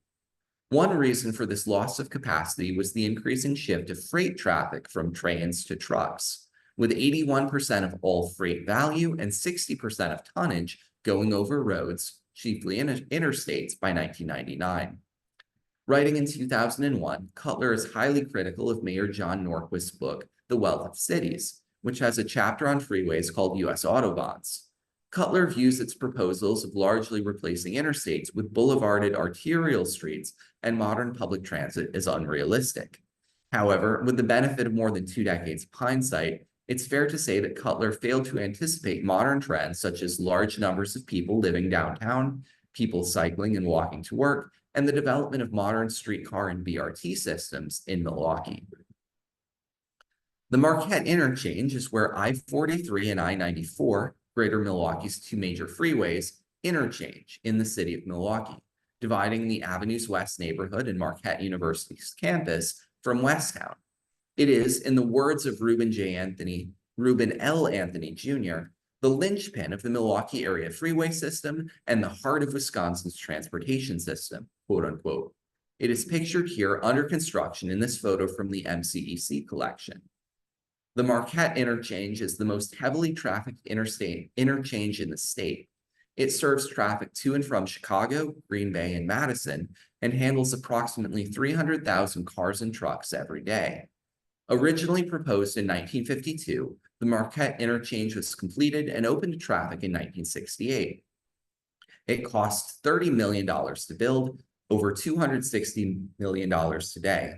One reason for this loss of capacity was the increasing shift of freight traffic from trains to trucks, with 81% of all freight value and 60% of tonnage going over roads, chiefly interstates, by 1999. Writing in 2001, Cutler is highly critical of Mayor John Norquist's book, The Wealth of Cities, which has a chapter on freeways called U.S. Autobahns. Cutler views its proposals of largely replacing interstates with boulevarded arterial streets and modern public transit as unrealistic. However, with the benefit of more than 2 decades of hindsight, it's fair to say that Cutler failed to anticipate modern trends such as large numbers of people living downtown, people cycling and walking to work, and the development of modern streetcar and BRT systems in Milwaukee. The Marquette Interchange is where I-43 and I-94, Greater Milwaukee's 2 major freeways, interchange in the city of Milwaukee, dividing the Avenues West neighborhood and Marquette University's campus from Westtown. It is, in the words of Reuben L. Anthony Jr., the linchpin of the Milwaukee area freeway system and the heart of Wisconsin's transportation system, quote unquote. It is pictured here under construction in this photo from the MCEC collection. The Marquette Interchange is the most heavily trafficked interstate interchange in the state. It serves traffic to and from Chicago, Green Bay, and Madison, and handles approximately 300,000 cars and trucks every day. Originally proposed in 1952, the Marquette Interchange was completed and opened to traffic in 1968. It cost $30 million to build, over $260 million today.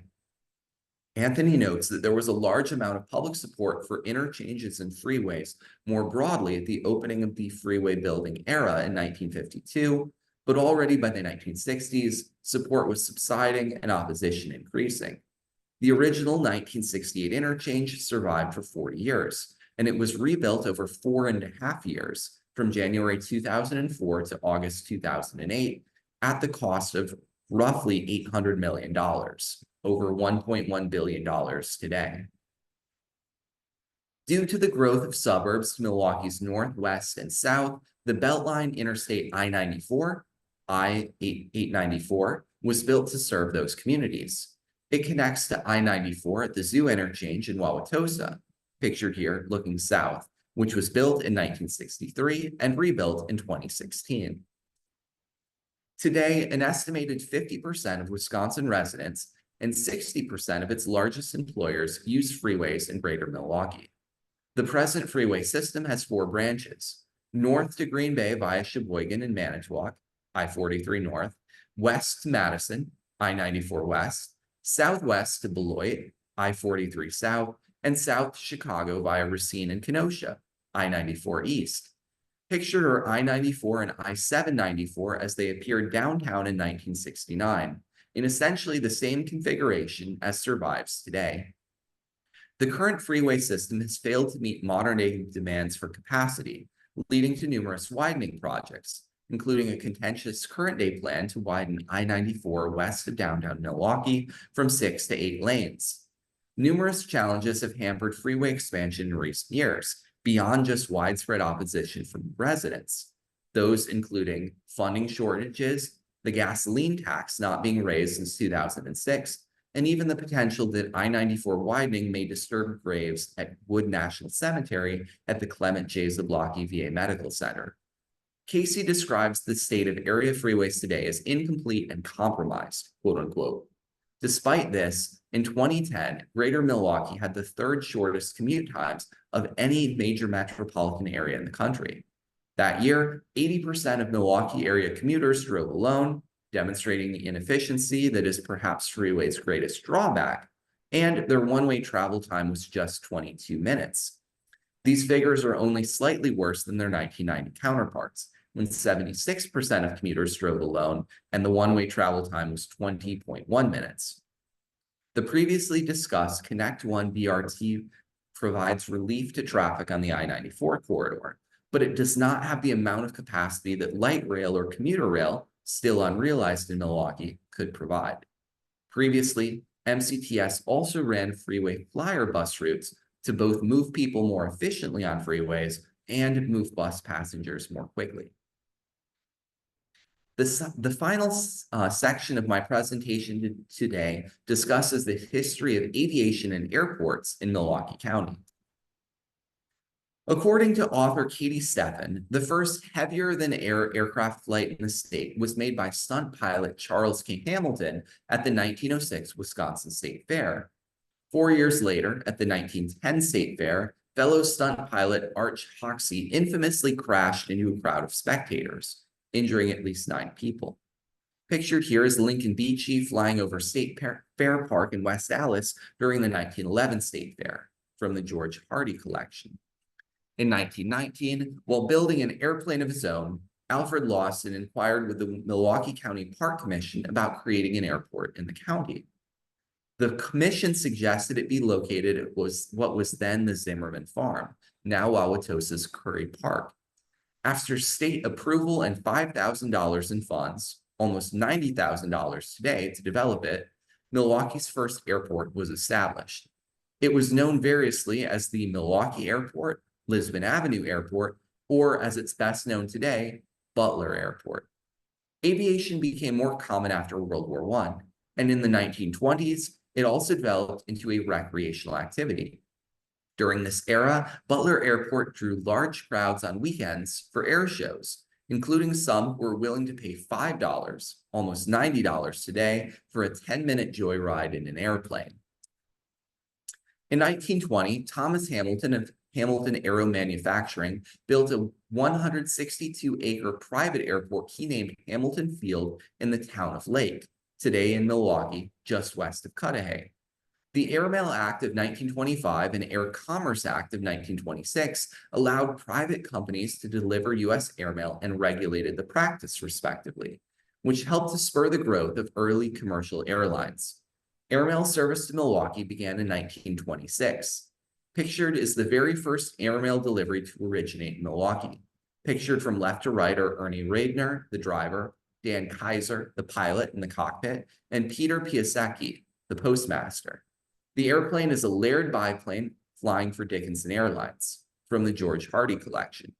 Anthony notes that there was a large amount of public support for interchanges and freeways more broadly at the opening of the freeway building era in 1952, but already by the 1960s, support was subsiding and opposition increasing. The original 1968 interchange survived for 40 years, and it was rebuilt over 4.5 years, from January 2004 to August 2008, at the cost of roughly $800 million, over $1.1 billion today. Due to the growth of suburbs to Milwaukee's north, west, and south, the Beltline Interstate I-94, I-894, was built to serve those communities. It connects to I-94 at the Zoo Interchange in Wauwatosa, pictured here looking south, which was built in 1963 and rebuilt in 2016. Today, an estimated 50% of Wisconsin residents and 60% of its largest employers use freeways in greater Milwaukee. The present freeway system has 4 branches: north to Green Bay via Sheboygan and Manitowoc, I-43 north, west to Madison, I-94 west, southwest to Beloit, I-43 south, and south to Chicago via Racine and Kenosha, I-94 east. Pictured are I-94 and I-794 as they appeared downtown in 1969, in essentially the same configuration as survives today. The current freeway system has failed to meet modern-day demands for capacity, leading to numerous widening projects, including a contentious current-day plan to widen I-94 west of downtown Milwaukee from 6 to 8 lanes. Numerous challenges have hampered freeway expansion in recent years, beyond just widespread opposition from residents. Those including funding shortages, the gasoline tax not being raised since 2006, and even the potential that I-94 widening may disturb graves at Wood National Cemetery at the Clement J. Zablocki VA Medical Center. Casey describes the state of area freeways today as incomplete and compromised, quote unquote. Despite this, in 2010, Greater Milwaukee had the 3rd shortest commute times of any major metropolitan area in the country. That year, 80% of Milwaukee area commuters drove alone, demonstrating the inefficiency that is perhaps freeway's greatest drawback, and their one-way travel time was just 22 minutes. These figures are only slightly worse than their 1990 counterparts, when 76% of commuters drove alone and the one-way travel time was 20.1 minutes. The previously discussed Connect One BRT provides relief to traffic on the I-94 corridor, but it does not have the amount of capacity that light rail or commuter rail, still unrealized in Milwaukee, could provide. Previously, MCTS also ran freeway flyer bus routes to both move people more efficiently on freeways and move bus passengers more quickly. The final section of my presentation today discusses the history of aviation and airports in Milwaukee County. According to author Katie Steffen, the first heavier-than-air aircraft flight in the state was made by stunt pilot Charles K. Hamilton at the 1906 Wisconsin State Fair. 4 years later, at the 1910 State Fair, fellow stunt pilot Arch Hoxsey infamously crashed into a crowd of spectators, injuring at least 9 people. Pictured here is Lincoln Beachy flying over State Fair Park in West Allis during the 1911 State Fair, from the George Hardy collection. In 1919, while building an airplane of his own, Alfred Lawson inquired with the Milwaukee County Park Commission about creating an airport in the county. The commission suggested it be located at what was then the Zimmerman Farm, now Wauwatosa's Curry Park. After state approval and $5,000 in funds, almost $90,000 today to develop it, Milwaukee's first airport was established. It was known variously as the Milwaukee Airport, Lisbon Avenue Airport, or as it's best known today, Butler Airport. Aviation became more common after World War I, and in the 1920s, it also developed into a recreational activity. During this era, Butler Airport drew large crowds on weekends for air shows, including some who were willing to pay $5, almost $90 today, for a 10-minute joyride in an airplane. In 1920, Thomas Hamilton of Hamilton Aero Manufacturing built a 162-acre private airport he named Hamilton Field in the town of Lake, today in Milwaukee, just west of Cudahy. The Airmail Act of 1925 and Air Commerce Act of 1926 allowed private companies to deliver U.S. airmail and regulated the practice, respectively, which helped to spur the growth of early commercial airlines. Airmail service to Milwaukee began in 1926. Pictured is the very first airmail delivery to originate in Milwaukee. Pictured from left to right are Ernie Radner, the driver, Dan Kaiser, the pilot in the cockpit, and Peter Piasecki, the postmaster. The airplane is a Laird biplane flying for Dickinson Airlines, from the George Hardy collection.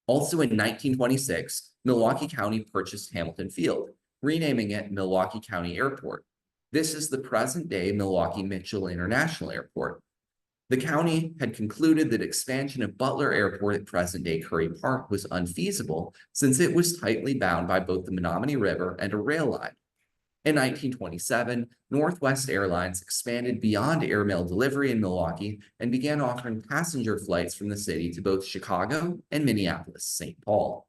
Also in 1926, Milwaukee County purchased Hamilton Field, renaming it Milwaukee County Airport. This is the present-day Milwaukee Mitchell International Airport. The county had concluded that expansion of Butler Airport at present-day Curry Park was unfeasible since it was tightly bound by both the Menominee River and a rail line. In 1927, Northwest Airlines expanded beyond airmail delivery in Milwaukee and began offering passenger flights from the city to both Chicago and Minneapolis-St. Paul.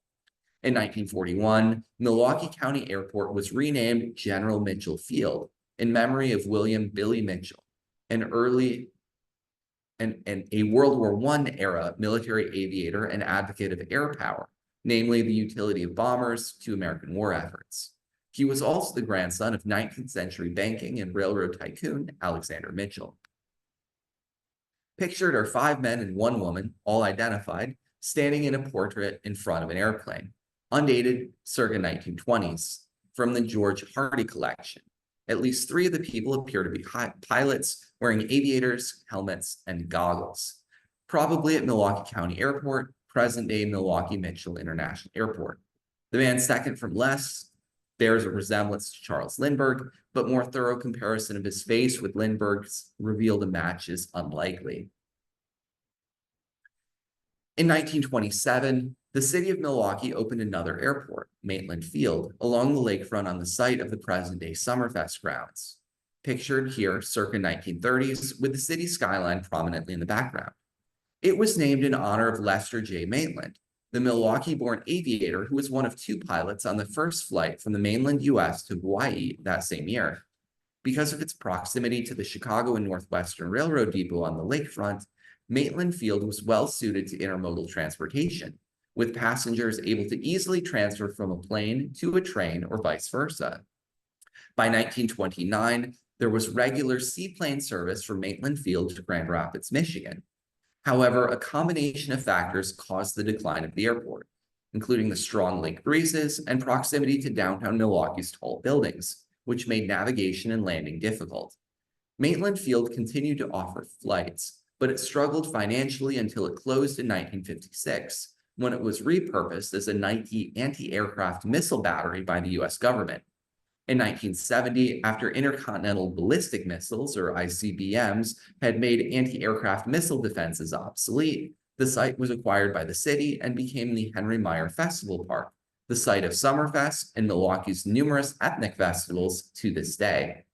In 1941, Milwaukee County Airport was renamed General Mitchell Field in memory of William Billy Mitchell, an early and a World War I era military aviator and advocate of air power, namely the utility of bombers to American war efforts. He was also the grandson of 19th century banking and railroad tycoon Alexander Mitchell. Pictured are 5 men and 1 woman, all identified, standing in a portrait in front of an airplane, undated circa 1920s, from the George Hardy collection. At least 3 of the people appear to be pilots wearing aviators, helmets, and goggles, probably at Milwaukee County Airport, present-day Milwaukee Mitchell International Airport. The man second from left bears a resemblance to Charles Lindbergh, but more thorough comparison of his face with Lindbergh's revealed a match is unlikely. In 1927, the city of Milwaukee opened another airport, Maitland Field, along the lakefront on the site of the present-day Summerfest grounds. Pictured here circa 1930s, with the city skyline prominently in the background. It was named in honor of Lester J. Maitland, the Milwaukee-born aviator who was one of 2 pilots on the first flight from the mainland U.S. to Hawaii that same year. Because of its proximity to the Chicago and Northwestern Railroad depot on the lakefront, Maitland Field was well suited to intermodal transportation, with passengers able to easily transfer from a plane to a train or vice versa. By 1929, there was regular seaplane service from Maitland Field to Grand Rapids, Michigan. However, a combination of factors caused the decline of the airport, including the strong lake breezes and proximity to downtown Milwaukee's tall buildings, which made navigation and landing difficult. Maitland Field continued to offer flights, but it struggled financially until it closed in 1956, when it was repurposed as a anti-aircraft missile battery by the U.S. government. In 1970, after intercontinental ballistic missiles, or ICBMs, had made anti-aircraft missile defenses obsolete, the site was acquired by the city and became the Henry Meyer Festival Park, the site of Summerfest and Milwaukee's numerous ethnic festivals to this day.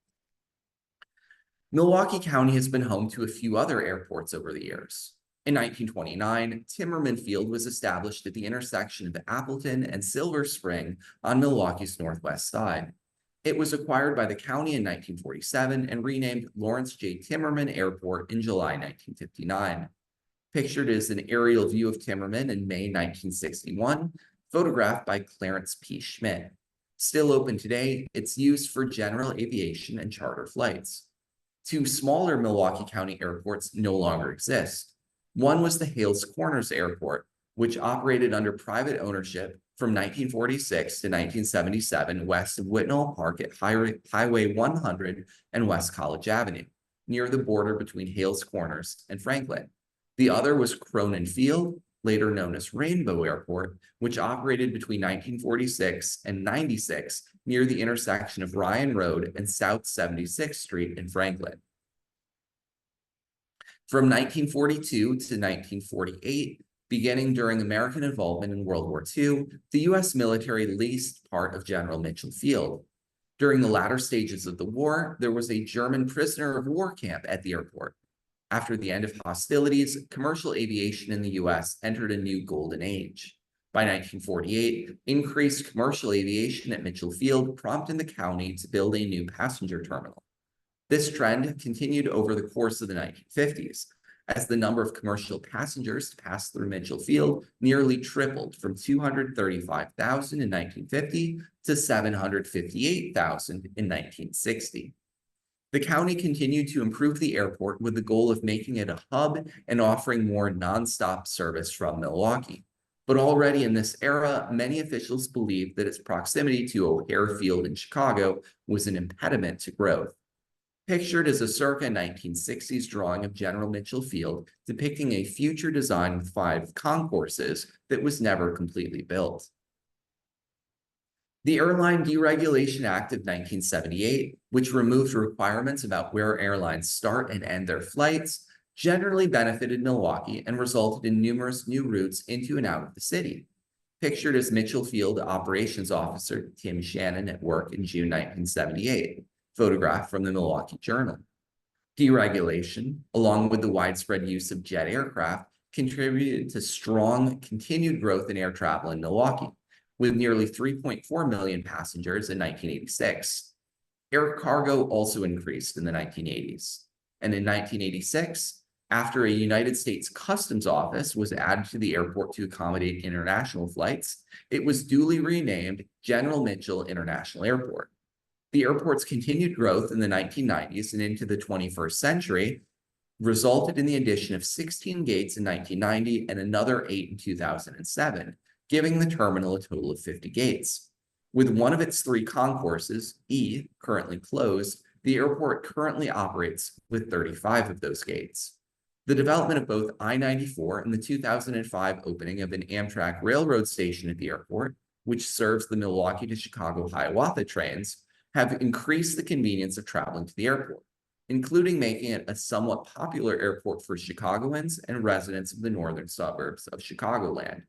Milwaukee County has been home to a few other airports over the years. In 1929, Timmerman Field was established at the intersection of Appleton and Silver Spring on Milwaukee's northwest side. It was acquired by the county in 1947 and renamed Lawrence J. Timmerman Airport in July 1959. Pictured is an aerial view of Timmerman in May 1961, photographed by Clarence P. Schmidt. Still open today, it's used for general aviation and charter flights. 2 smaller Milwaukee County airports no longer exist. One was the Hales Corners Airport, which operated under private ownership from 1946 to 1977 west of Whitnall Park at Highway 100 and West College Avenue, near the border between Hales Corners and Franklin. The other was Cronin Field, later known as Rainbow Airport, which operated between 1946 and 96 near the intersection of Ryan Road and South 76th Street in Franklin. From 1942 to 1948, beginning during American involvement in World War II, the U.S. military leased part of General Mitchell Field. During the latter stages of the war, there was a German prisoner of war camp at the airport. After the end of hostilities, commercial aviation in the U.S. entered a new golden age. By 1948, increased commercial aviation at Mitchell Field prompted the county to build a new passenger terminal. This trend continued over the course of the 1950s, as the number of commercial passengers to pass through Mitchell Field nearly tripled from 235,000 in 1950 to 758,000 in 1960. The county continued to improve the airport with the goal of making it a hub and offering more nonstop service from Milwaukee. But already in this era, many officials believed that its proximity to O'Hare Field in Chicago was an impediment to growth. Pictured is a circa 1960s drawing of General Mitchell Field depicting a future design with 5 concourses that was never completely built. The Airline Deregulation Act of 1978, which removed requirements about where airlines start and end their flights, generally benefited Milwaukee and resulted in numerous new routes into and out of the city. Pictured as Mitchell Field Operations Officer Tim Shannon at work in June 1978, photographed from the Milwaukee Journal. Deregulation, along with the widespread use of jet aircraft, contributed to strong continued growth in air travel in Milwaukee, with nearly 3.4 million passengers in 1986. Air cargo also increased in the 1980s. And in 1986, after a United States Customs office was added to the airport to accommodate international flights, it was duly renamed General Mitchell International Airport. The airport's continued growth in the 1990s and into the 21st century resulted in the addition of 16 gates in 1990 and another 8 in 2007, giving the terminal a total of 50 gates. With one of its 3 concourses, E, currently closed, the airport currently operates with 35 of those gates. The development of both I-94 and the 2005 opening of an Amtrak railroad station at the airport, which serves the Milwaukee to Chicago-Hiawatha trains, have increased the convenience of traveling to the airport, including making it a somewhat popular airport for Chicagoans and residents of the northern suburbs of Chicagoland.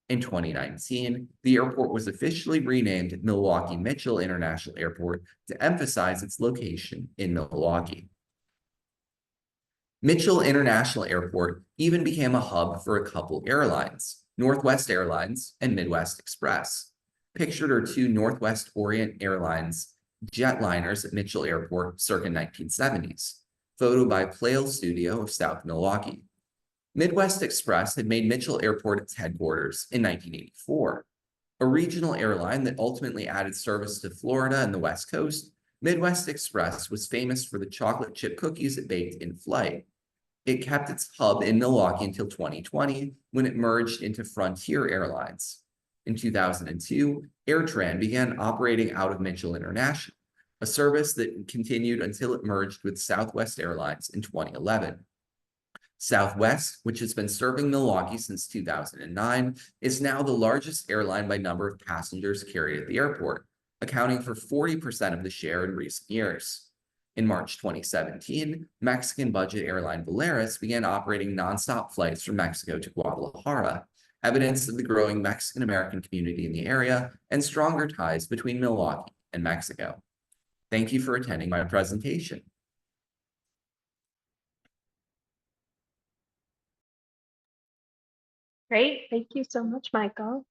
In 2019, the airport was officially renamed Milwaukee Mitchell International Airport to emphasize its location in Milwaukee. Mitchell International Airport even became a hub for a couple airlines, Northwest Airlines and Midwest Express. Pictured are 2 Northwest Orient Airlines jetliners at Mitchell Airport circa 1970s, photo by Plale Studio of South Milwaukee. Midwest Express had made Mitchell Airport its headquarters in 1984. A regional airline that ultimately added service to Florida and the West Coast, Midwest Express was famous for the chocolate chip cookies it baked in flight. It kept its hub in Milwaukee until 2020, when it merged into Frontier Airlines. In 2002, AirTran began operating out of Mitchell International, a service that continued until it merged with Southwest Airlines in 2011. Southwest, which has been serving Milwaukee since 2009, is now the largest airline by number of passengers carried at the airport, accounting for 40% of the share in recent years. In March 2017, Mexican budget airline Volaris began operating nonstop flights from Mexico to Guadalajara, evidence of the growing Mexican-American community in the area and stronger ties between Milwaukee and Mexico. Thank you for attending my presentation. Great, thank you so much, Michael.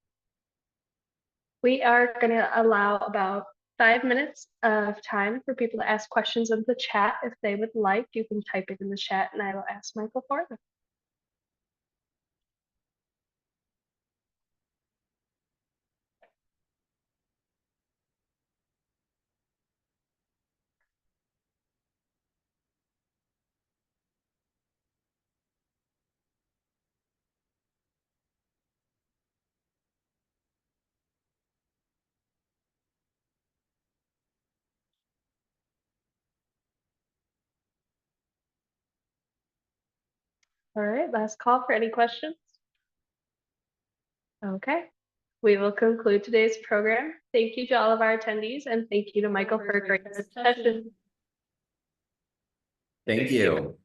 We are going to allow about 5 minutes of time for people to ask questions in the chat. If they would like, you can type it in the chat and I will ask Michael for them. All right, last call for any questions. Okay, we will conclude today's program. Thank you to all of our attendees and thank you to Michael for a great session. Thank you.